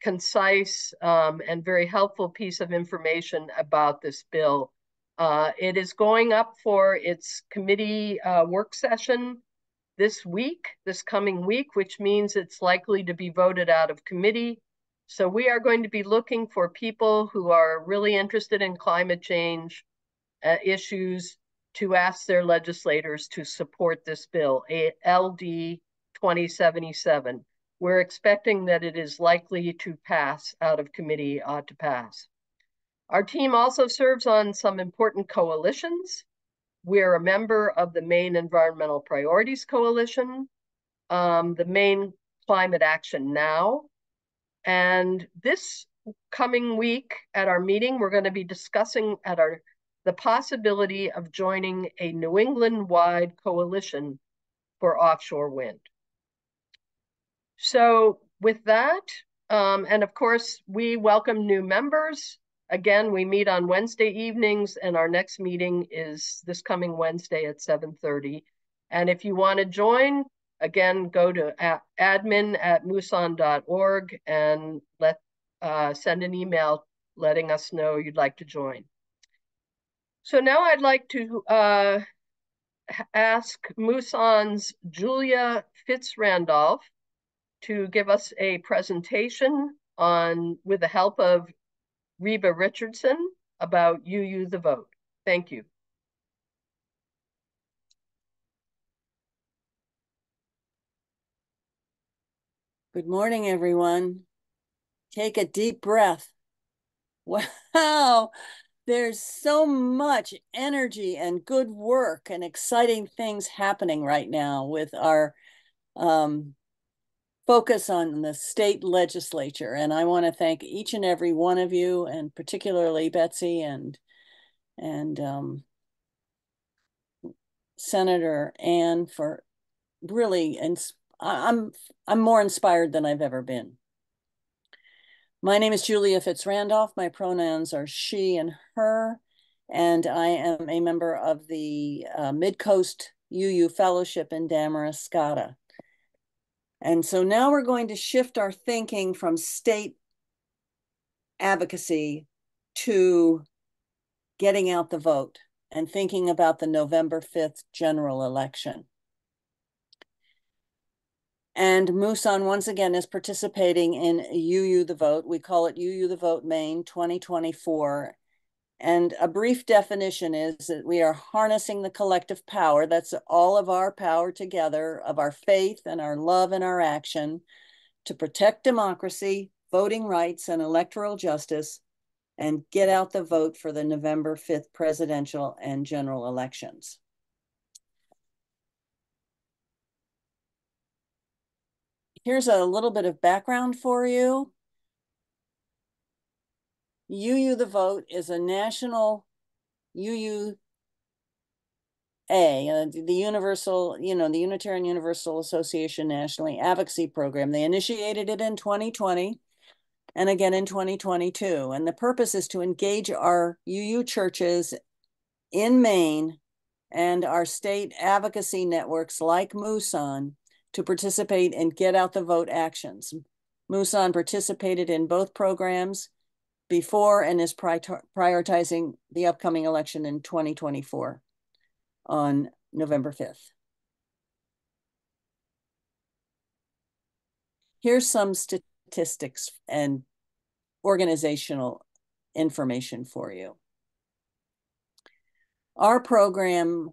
concise and very helpful piece of information about this bill. It is going up for its committee work session this coming week, which means it's likely to be voted out of committee. So we are going to be looking for people who are really interested in climate change issues to ask their legislators to support this bill, LD 2077. We're expecting that it is likely to pass out of committee, to pass. Our team also serves on some important coalitions. We're a member of the Maine Environmental Priorities Coalition, the Maine Climate Action Now. And this coming week at our meeting, we're going to be discussing the possibility of joining a New England-wide coalition for offshore wind. So with that, and of course, we welcome new members. Again, we meet on Wednesday evenings, and our next meeting is this coming Wednesday at 7:30. And if you want to join, again, go to admin@MUUSAN.org and send an email letting us know you'd like to join. So now I'd like to ask MUUSAN's Julia Fitzrandolph to give us a presentation with the help of Reba Richardson about UU the Vote. Thank you. Good morning, everyone. Take a deep breath. Wow, there's so much energy and good work and exciting things happening right now with our focus on the state legislature. And I want to thank each and every one of you, and particularly Betsy and Senator Ann, for really, and I'm more inspired than I've ever been. My name is Julia Fitzrandolph. My pronouns are she and her, and I am a member of the Mid-Coast UU Fellowship in Damariscotta. And so now we're going to shift our thinking from state advocacy to getting out the vote and thinking about the November 5th general election. And MUUSAN once again is participating in UU the Vote. We call it UU the Vote Maine 2024. And a brief definition is that we are harnessing the collective power, that's all of our power together, of our faith and our love and our action, to protect democracy, voting rights, and electoral justice, and get out the vote for the November 5th presidential and general elections. Here's a little bit of background for you. UU the Vote is a national UUA, the Universal, the Unitarian Universal Association nationally advocacy program. They initiated it in 2020 and again in 2022. And the purpose is to engage our UU churches in Maine and our state advocacy networks like MUUSAN to participate in Get Out the Vote actions. MUUSAN participated in both programs before and is prioritizing the upcoming election in 2024. on November 5th. Here's some statistics and organizational information for you. Our program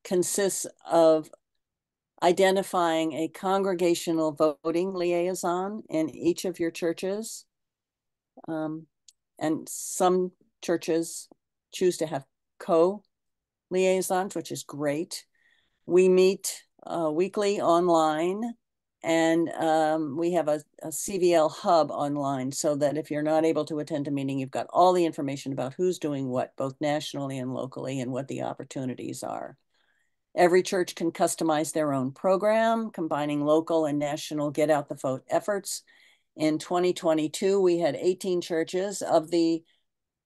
consists of identifying a congregational voting liaison in each of your churches. And some churches choose to have co-liaisons, which is great. We meet weekly online, and we have a CVL hub online so that if you're not able to attend a meeting, you've got all the information about who's doing what, both nationally and locally, and what the opportunities are. Every church can customize their own program, combining local and national get out the vote efforts. In 2022, we had 18 churches. Of the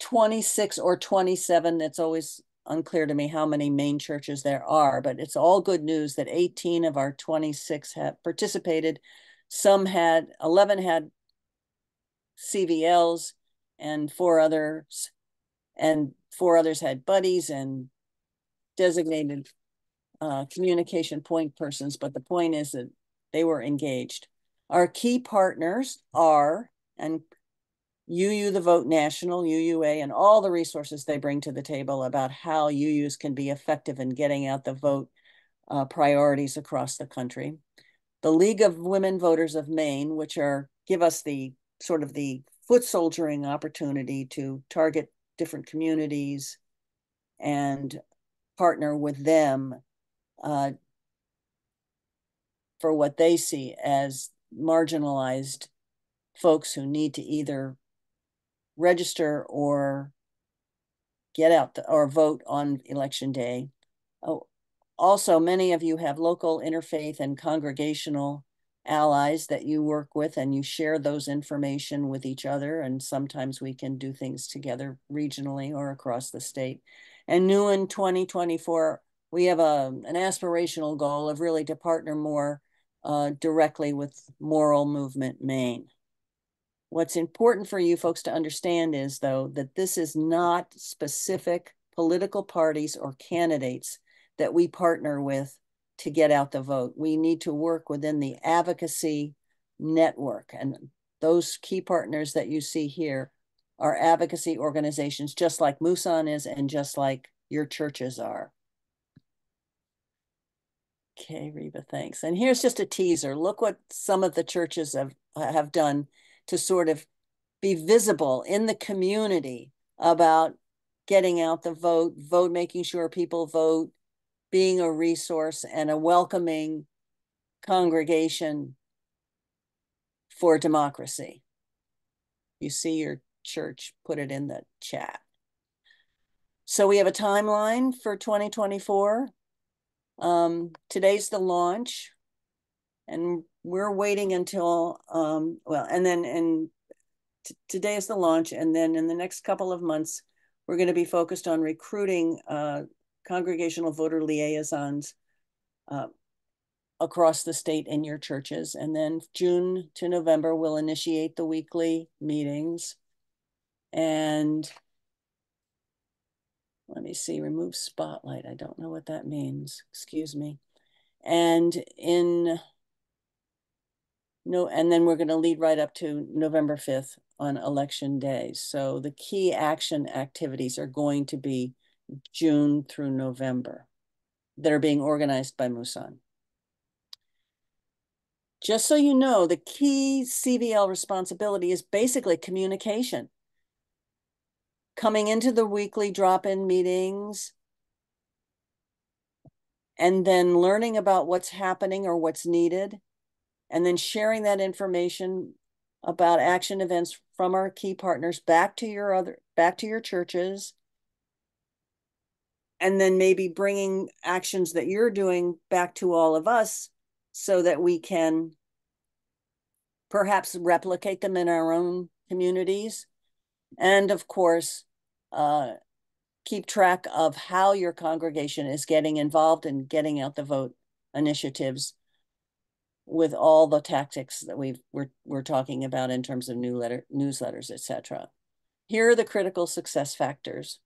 26 or 27, it's always unclear to me how many Maine churches there are, but it's all good news that 18 of our 26 have participated. 11 had CVLs, and four others had buddies and designated communication point persons, but the point is that they were engaged. Our key partners are, and UU the Vote National, UUA, and all the resources they bring to the table about how UUs can be effective in getting out the vote priorities across the country. The League of Women Voters of Maine, which give us the sort of the foot soldiering opportunity to target different communities and partner with them for what they see as marginalized folks who need to either register or get out or vote on election day. Oh, also, many of you have local interfaith and congregational allies that you work with, and you share those information with each other, and sometimes we can do things together regionally or across the state. And new in 2024, we have an aspirational goal of really to partner more directly with Moral Movement Maine. What's important for you folks to understand is, though, that this is not specific political parties or candidates that we partner with to get out the vote. We need to work within the advocacy network. And those key partners that you see here are advocacy organizations, just like MUUSAN is and just like your churches are. Okay, Reba, thanks. And here's just a teaser. Look what some of the churches have done to sort of be visible in the community about getting out the vote, making sure people vote, being a resource and a welcoming congregation for democracy. You see your church, put it in the chat. So we have a timeline for 2024. Today's the launch, and we're waiting until, today is the launch, and then in the next couple of months, we're going to be focused on recruiting congregational voter liaisons across the state in your churches. And then June to November, we'll initiate the weekly meetings. And let me see, remove spotlight. I don't know what that means. Excuse me. And then we're going to lead right up to November 5th on election day. So the key action activities are going to be June through November that are being organized by MUUSAN. Just so you know, the key CVL responsibility is basically communication. Coming into the weekly drop-in meetings and then learning about what's happening or what's needed, and then sharing that information about action events from our key partners back to your churches, and then maybe bringing actions that you're doing back to all of us so that we can perhaps replicate them in our own communities. And of course, keep track of how your congregation is getting involved in getting out the vote initiatives with all the tactics that we're talking about in terms of newsletters, etc. Here are the critical success factors.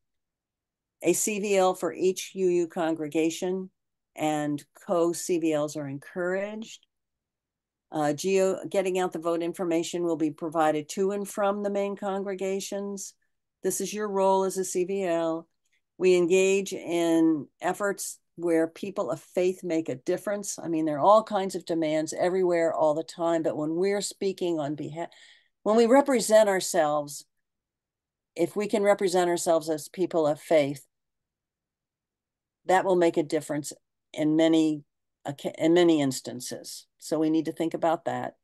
a CVL for each UU congregation, and co-CVLs are encouraged. Getting out the vote information will be provided to and from the Maine congregations. This is your role as a CVL. We engage in efforts where people of faith make a difference. I mean, there are all kinds of demands everywhere all the time, but when we're speaking on behalf, when we represent ourselves, if we can represent ourselves as people of faith, that will make a difference in many instances. So we need to think about that.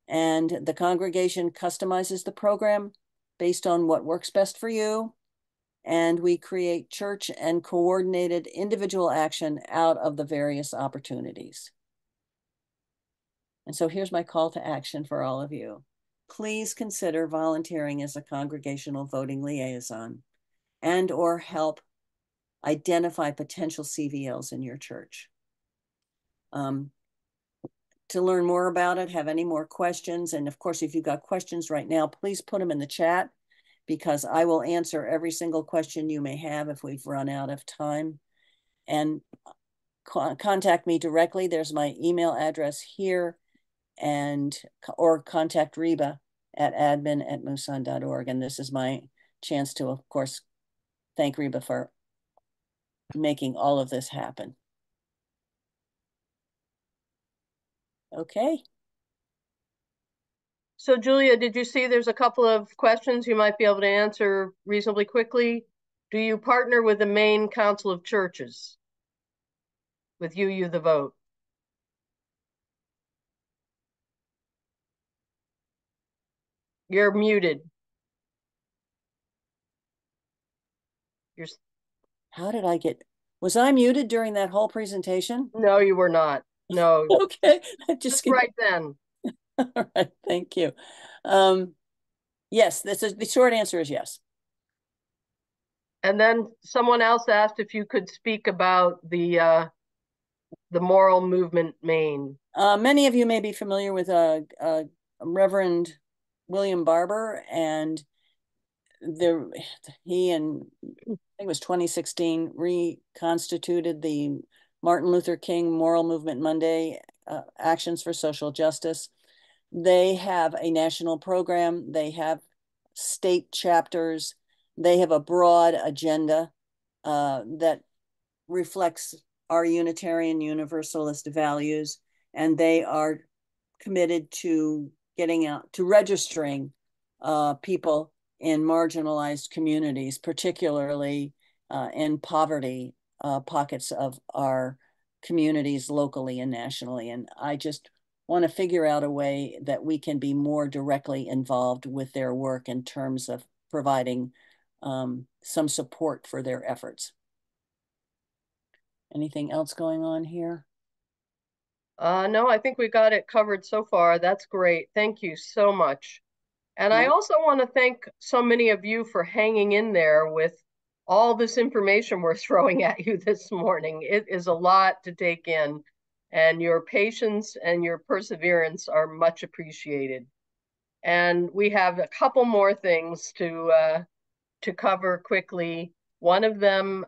And the congregation customizes the program based on what works best for you. And we create church and coordinated individual action out of the various opportunities. And so here's my call to action for all of you. Please consider volunteering as a congregational voting liaison and/or help identify potential CVLs in your church. To learn more about it, have any more questions, and of course, if you've got questions right now, please put them in the chat, because I will answer every single question you may have if we've run out of time. And contact me directly. There's my email address here, or contact Reba at admin@MUUSAN.org. And this is my chance to, of course, thank Reba for making all of this happen. Okay. So Julia, did you see there's a couple of questions you might be able to answer reasonably quickly? Do you partner with the Maine Council of Churches with UU the Vote? You're muted. How did I was I muted during that whole presentation? No, you were not. No. Okay. Just right then. All right, thank you. Yes, the short answer is yes. And then someone else asked if you could speak about the Moral Movement Maine. Many of you may be familiar with Reverend William Barber, and he and I think it was 2016 reconstituted the Martin Luther King Moral Movement Monday Actions for Social Justice. They have a national program. They have state chapters. They have a broad agenda that reflects our Unitarian Universalist values, and they are committed to getting out, to registering people in marginalized communities, particularly in poverty pockets of our communities locally and nationally. And I just want to figure out a way that we can be more directly involved with their work in terms of providing some support for their efforts. Anything else going on here? No, I think we got it covered so far. That's great. Thank you so much. And I also want to thank so many of you for hanging in there with all this information we're throwing at you this morning. It is a lot to take in, and your patience and your perseverance are much appreciated. And we have a couple more things to cover quickly. One of them,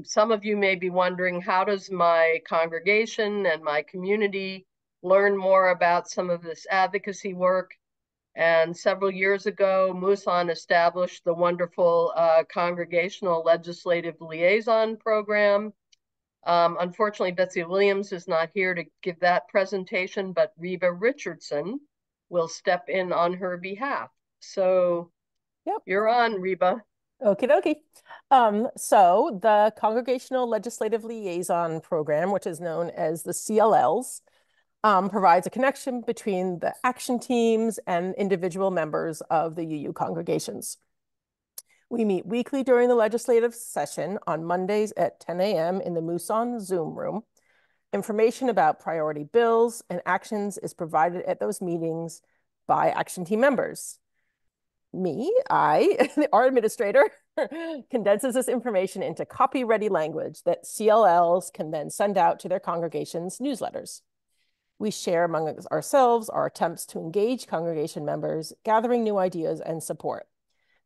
some of you may be wondering, how does my congregation and my community learn more about some of this advocacy work? And several years ago, MUUSAN established the wonderful Congregational Legislative Liaison Program. Unfortunately, Betsy Williams is not here to give that presentation, but Reba Richardson will step in on her behalf. So you're on, Reba. Okie dokie. So the Congregational Legislative Liaison Program, which is known as the CLLs, provides a connection between the action teams and individual members of the UU congregations. We meet weekly during the legislative session on Mondays at 10 a.m. in the MUUSAN Zoom room. Information about priority bills and actions is provided at those meetings by action team members. Our administrator, condenses this information into copy-ready language that CLLs can then send out to their congregations' newsletters. We share among ourselves our attempts to engage congregation members, gathering new ideas and support.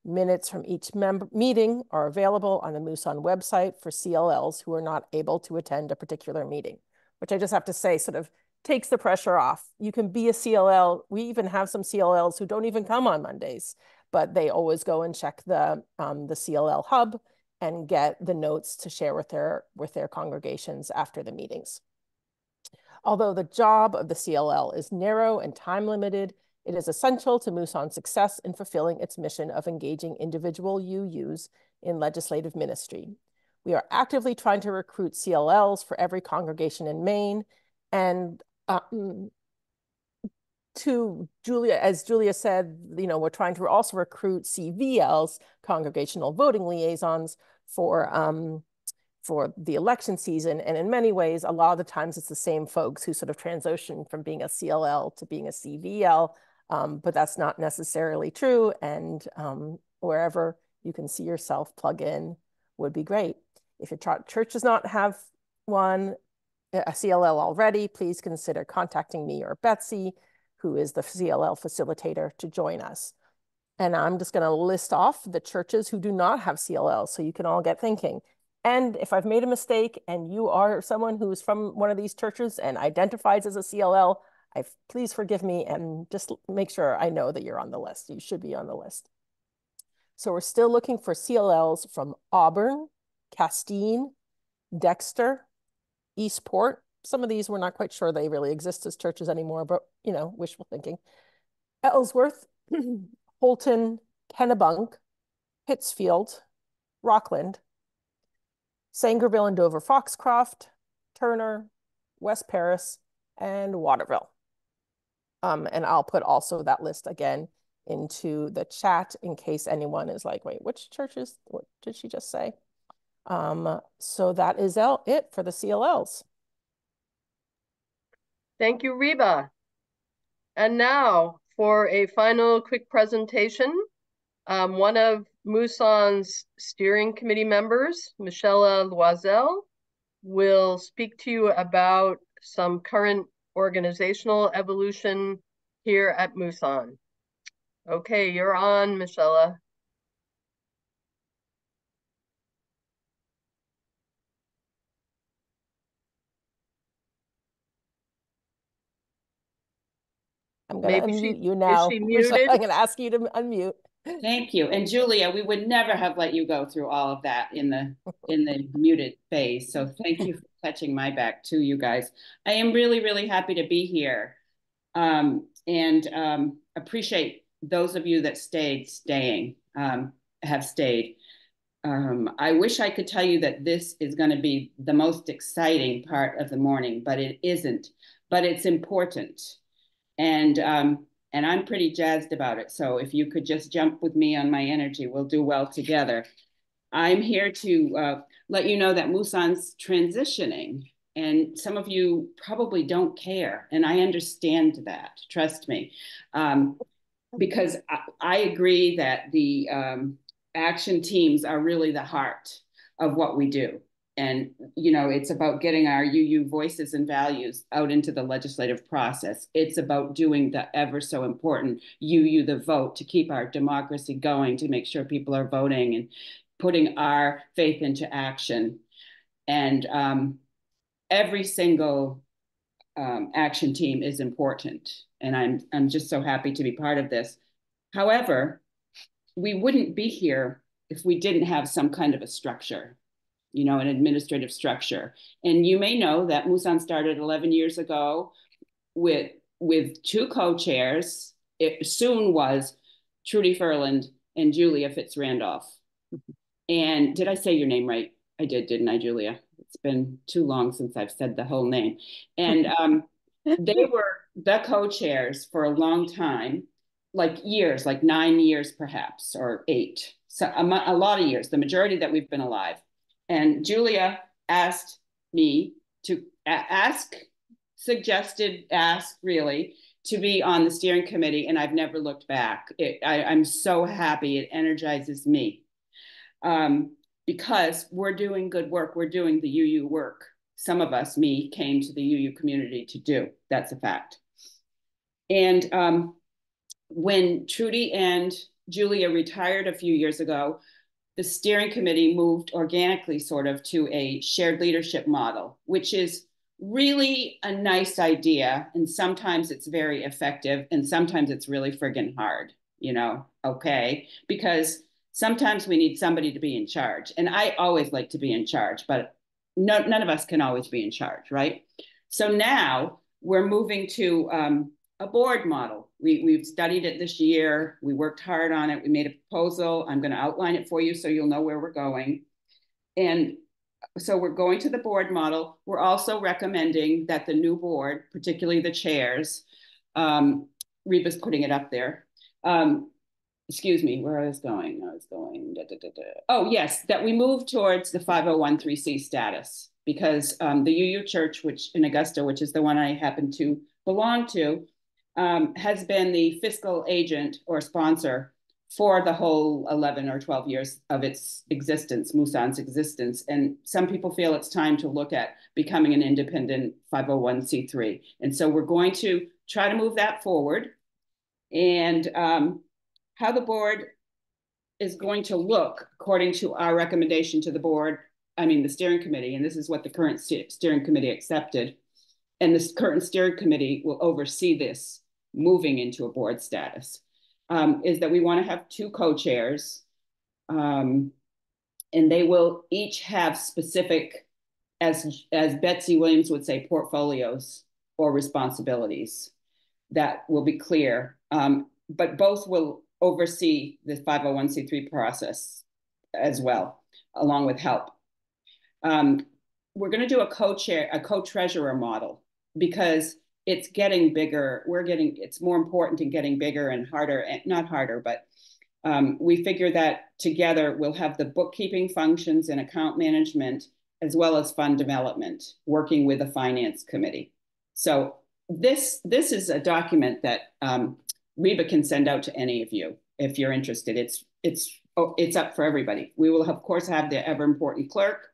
Minutes from each meeting are available on the MUUSAN website for CLLs who are not able to attend a particular meeting, which I just have to say sort of takes the pressure off. You can be a CLL. We even have some CLLs who don't even come on Mondays, but they always go and check the CLL hub and get the notes to share with their congregations after the meetings. Although the job of the CLL is narrow and time limited, it is essential to MUUSAN's success in fulfilling its mission of engaging individual UUs in legislative ministry. We are actively trying to recruit CLLs for every congregation in Maine. And to Julia, as Julia said, we're trying to also recruit CVLs, congregational voting liaisons, for the election season. And in many ways, a lot of the times it's the same folks who sort of transition from being a CLL to being a CVL, but that's not necessarily true. And wherever you can see yourself plug in would be great. If your church does not have a CLL already, please consider contacting me or Betsy, who is the CLL facilitator, to join us. And I'm just going to list off the churches who do not have CLL so you can all get thinking. And if I've made a mistake and you are someone who's from one of these churches and identifies as a CLL, please forgive me and just make sure I know that you're on the list. You should be on the list. So we're still looking for CLLs from Auburn, Castine, Dexter, Eastport. Some of these we're not quite sure they really exist as churches anymore, but wishful thinking. Ellsworth, Holton, Kennebunk, Pittsfield, Rockland, Sangerville and Dover Foxcroft, Turner, West Paris, and Waterville. And I'll put also that list again into the chat in case anyone is like, wait, which churches, what did she just say? So that is it for the CLLs. Thank you, Reba. And now for a final quick presentation, one of MUUSAN's steering committee members, Michelle Loisel, will speak to you about some current organizational evolution here at MUUSAN. Okay, you're on, Michelle. I'm going to unmute you now. Is she muted? I'm going to ask you to unmute. Thank you. And Julia, we would never have let you go through all of that in the muted phase. So thank you for catching my back too, you guys. I am really, really happy to be here. And appreciate those of you that have stayed. I wish I could tell you that this is going to be the most exciting part of the morning, but it isn't. But it's important. And I'm pretty jazzed about it. So if you could just jump with me on my energy, we'll do well together. I'm here to let you know that MUUSAN's transitioning, and some of you probably don't care, and I understand that, trust me, because I agree that the action teams are really the heart of what we do. And, it's about getting our UU voices and values out into the legislative process. It's about doing the ever so important UU the vote to keep our democracy going, to make sure people are voting and putting our faith into action. And every single action team is important. And I'm just so happy to be part of this. However, we wouldn't be here if we didn't have some kind of a structure, an administrative structure. And you may know that MUUSAN started 11 years ago with 2 co-chairs. It soon was Trudy Ferland and Julia Fitz-Randolph. And did I say your name right? I did, didn't I, Julia? It's been too long since I've said the whole name. And they were the co-chairs for a long time, like years, like 9 years perhaps, or 8. So a lot of years, the majority that we've been alive. And Julia asked me to suggested really, to be on the steering committee, and I've never looked back. I'm so happy. It energizes me because we're doing good work. We're doing the UU work. Some of us, me, came to the UU community to do. That's a fact. And when Trudy and Julia retired a few years ago, the steering committee moved organically sort of to a shared leadership model, which is really a nice idea. And sometimes it's very effective and sometimes it's really friggin' hard, okay? Because sometimes we need somebody to be in charge. And I always like to be in charge, but none of us can always be in charge, right? So now we're moving to a board model. We've studied it this year. We worked hard on it. We made a proposal. I'm going to outline it for you so you'll know where we're going. And so we're going to the board model. We're also recommending that the new board, particularly the chairs, Reba's putting it up there. Excuse me, where I was going. Oh, yes, that we move towards the 501(c)(3) status because the UU Church, which in Augusta, which is the one I happen to belong to, has been the fiscal agent or sponsor for the whole 11 or 12 years of its existence, MUUSAN's existence. And some people feel it's time to look at becoming an independent 501(c)(3). And so we're going to try to move that forward. And how the board is going to look according to our recommendation to the board, the steering committee, and this is what the current steering committee accepted. And this current steering committee will oversee this moving into a board status, is that we want to have 2 co-chairs, and they will each have specific, as Betsy Williams would say, portfolios or responsibilities that will be clear, but both will oversee the 501(c)(3) process as well, along with help. We're going to do a co-treasurer model because it's getting bigger. It's more important and getting bigger and harder, not harder, but we figure that together we'll have the bookkeeping functions and account management as well as fund development, working with the finance committee. So this is a document that Reba can send out to any of you if you're interested. It's up for everybody. We will, of course, have the ever important clerk.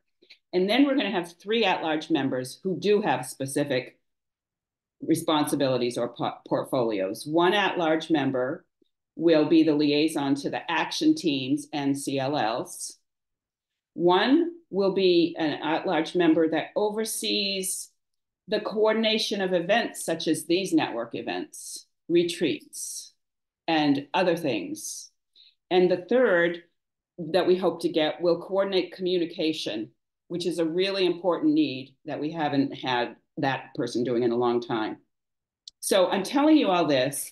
And then we're going to have 3 at-large members who do have specific responsibilities or portfolios. 1 at-large member will be the liaison to the action teams and CLLs. 1 will be an at-large member that oversees the coordination of events such as these network events, retreats, and other things. And the 3rd that we hope to get will coordinate communication, which is a really important need that we haven't had that person doing in a long time. So I'm telling you all this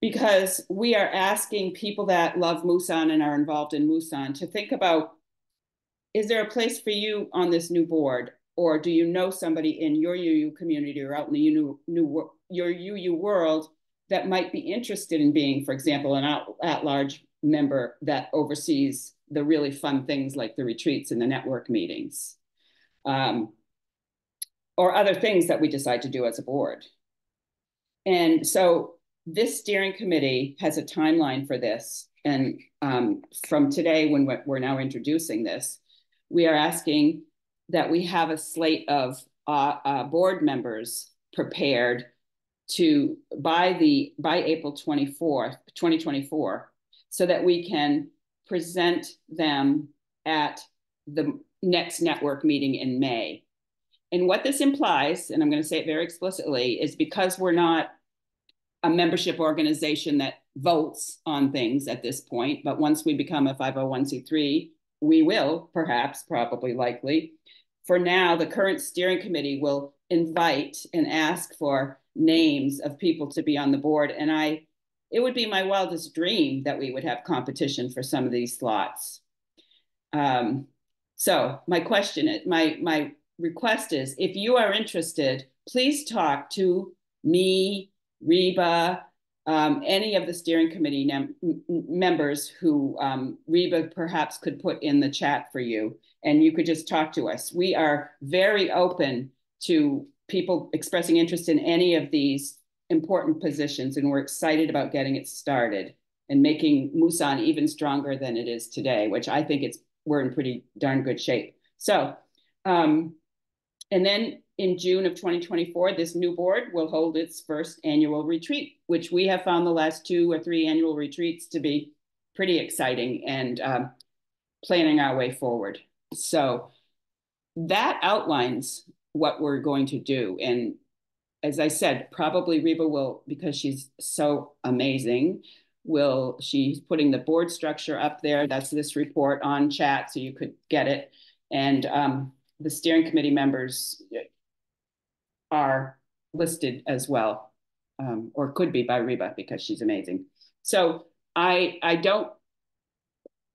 because we are asking people that love MUUSAN and are involved in MUUSAN to think about, is there a place for you on this new board? Or do you know somebody in your UU community or out in the your UU world that might be interested in being, for example, an at-large member that oversees the really fun things like the retreats and the network meetings, or other things that we decide to do as a board. And so this steering committee has a timeline for this. And from today, when we're now introducing this, we are asking that we have a slate of board members prepared to by April 24th, 2024, so that we can present them at the next network meeting in May. And what this implies, and I'm going to say it very explicitly, is because we're not a membership organization that votes on things at this point, but once we become a 501(c)(3), we will, perhaps, probably, likely. For now, the current steering committee will invite and ask for names of people to be on the board. And it would be my wildest dream that we would have competition for some of these slots. So my question is, my request is, if you are interested, please talk to me, Reba, any of the steering committee members who Reba perhaps could put in the chat for you, and you could just talk to us. We are very open to people expressing interest in any of these important positions, and we're excited about getting it started and making MUUSAN even stronger than it is today, which I think we're in pretty darn good shape. So, and then in June of 2024, this new board will hold its first annual retreat, which we have found the last 2 or 3 annual retreats to be pretty exciting and planning our way forward. So that outlines what we're going to do. And as I said, probably Reba will, because she's so amazing, she's putting the board structure up there. That's this report on chat, so you could get it. And the steering committee members are listed as well, or could be by Reba because she's amazing. So I have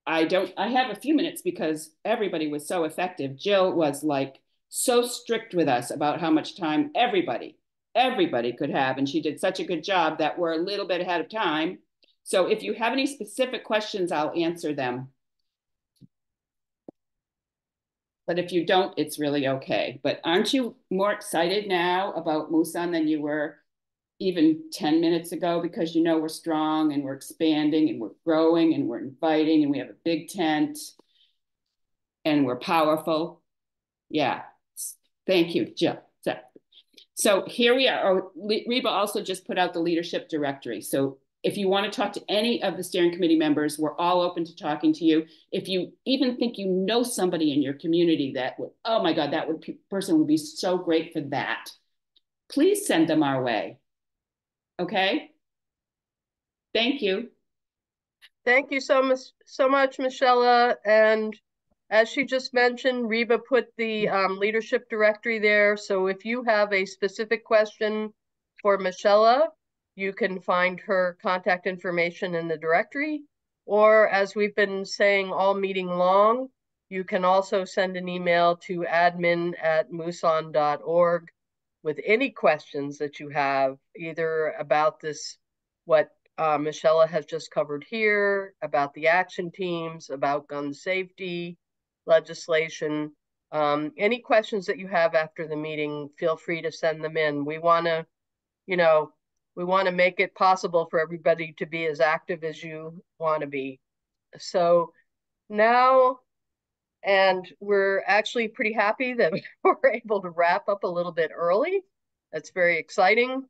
a few minutes because everybody was so effective. Jill was like so strict with us about how much time everybody could have. And she did such a good job that we're a little bit ahead of time. So if you have any specific questions, I'll answer them. But if you don't, it's really okay. But aren't you more excited now about MUUSAN than you were even 10 minutes ago? Because you know we're strong and we're expanding and we're growing and we're inviting and we have a big tent and we're powerful. Yeah, thank you, Jill. So here we are. Reba also just put out the leadership directory. So if you want to talk to any of the steering committee members, we're all open to talking to you. If you even think you know somebody in your community that would, oh my God, that person would be so great for that, please send them our way. Okay? Thank you. Thank you so much, Michelle. And as she just mentioned, Reba put the leadership directory there. So if you have a specific question for Michelle, you can find her contact information in the directory. Or as we've been saying all meeting long, you can also send an email to admin@muusan.org with any questions that you have, either about this, what Michelle has just covered here, about the action teams, about gun safety legislation. Any questions that you have after the meeting, feel free to send them in. We want to, we want to make it possible for everybody to be as active as you want to be. So now, and we're actually pretty happy that we're able to wrap up a little bit early. That's very exciting.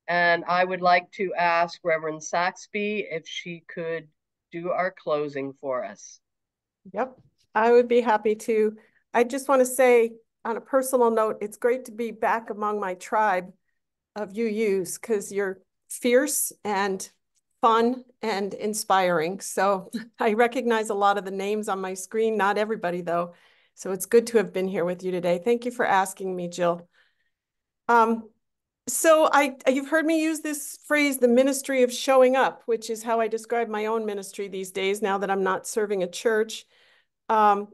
And I would like to ask Reverend Saxby if she could do our closing for us. Yep, I would be happy to. I just want to say on a personal note, it's great to be back among my tribe of UUs because you're fierce and fun and inspiring. So I recognize a lot of the names on my screen, not everybody though. So it's good to have been here with you today. Thank you for asking me, Jill. So you've heard me use this phrase, the ministry of showing up, which is how I describe my own ministry these days now that I'm not serving a church. And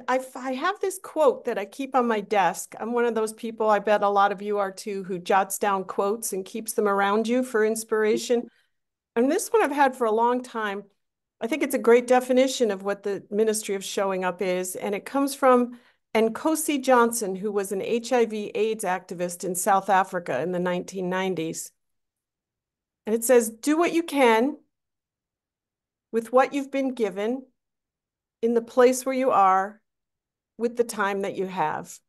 I have this quote that I keep on my desk. I'm one of those people, I bet a lot of you are too, who jots down quotes and keeps them around you for inspiration. And this one I've had for a long time. I think it's a great definition of what the ministry of showing up is. And it comes from Nkosi Johnson, who was an HIV/AIDS activist in South Africa in the 1990s. And it says, do what you can with what you've been given in the place where you are with the time that you have.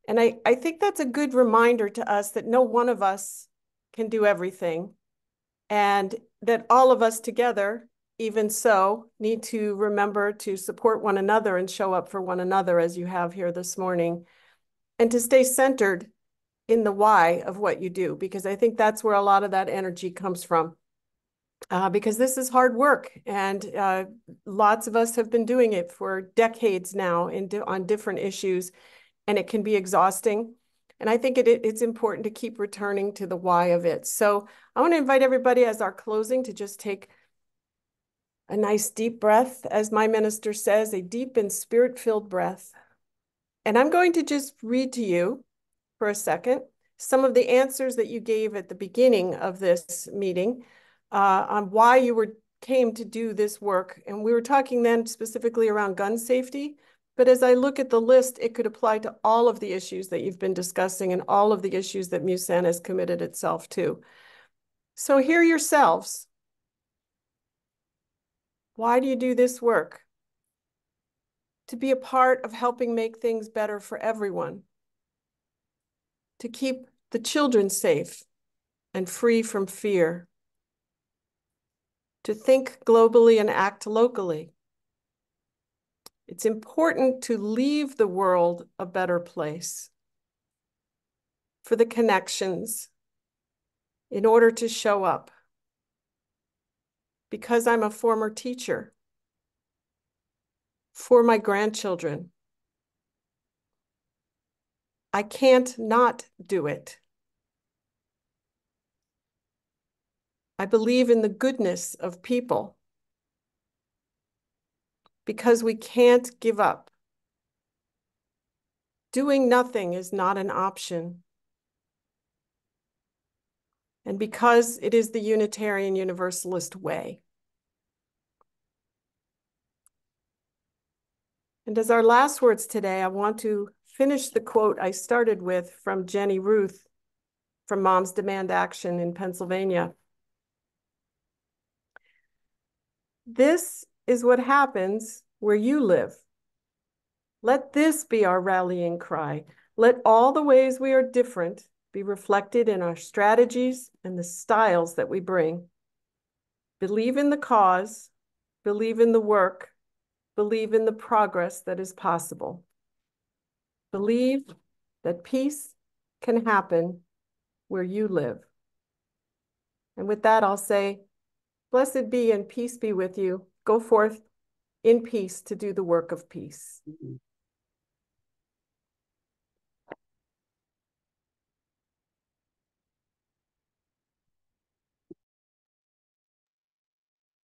And I think that's a good reminder to us that no one of us can do everything and that all of us together, even so, need to remember to support one another and show up for one another as you have here this morning, and to stay centered in the why of what you do, because I think that's where a lot of that energy comes from. Because this is hard work, and lots of us have been doing it for decades now on different issues, and it can be exhausting. And I think it's important to keep returning to the why of it. So I want to invite everybody as our closing to just take a nice deep breath, as my minister says, a deep and spirit-filled breath. And I'm going to just read to you for a second some of the answers that you gave at the beginning of this meeting on why you came to do this work. And we were talking then specifically around gun safety. But as I look at the list, it could apply to all of the issues that you've been discussing and all of the issues that MUUSAN has committed itself to. So hear yourselves. Why do you do this work? To be a part of helping make things better for everyone. to keep the children safe and free from fear, to think globally and act locally. It's important to leave the world a better place for the connections in order to show up. Because I'm a former teacher, for my grandchildren, I can't not do it. I believe in the goodness of people because we can't give up. Doing nothing is not an option. And because it is the Unitarian Universalist way. And as our last words today, I want to finish the quote I started with from Jenny Ruth from Moms Demand Action in Pennsylvania. This is what happens where you live. Let this be our rallying cry. Let all the ways we are different be reflected in our strategies and the styles that we bring. Believe in the cause, believe in the work, believe in the progress that is possible. Believe that peace can happen where you live. And with that, I'll say, blessed be and peace be with you. Go forth in peace to do the work of peace.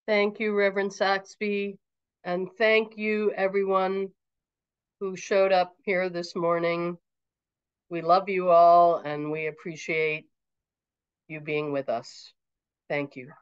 Thank you, Reverend Saxby. And thank you, everyone who showed up here this morning. We love you all and we appreciate you being with us. Thank you.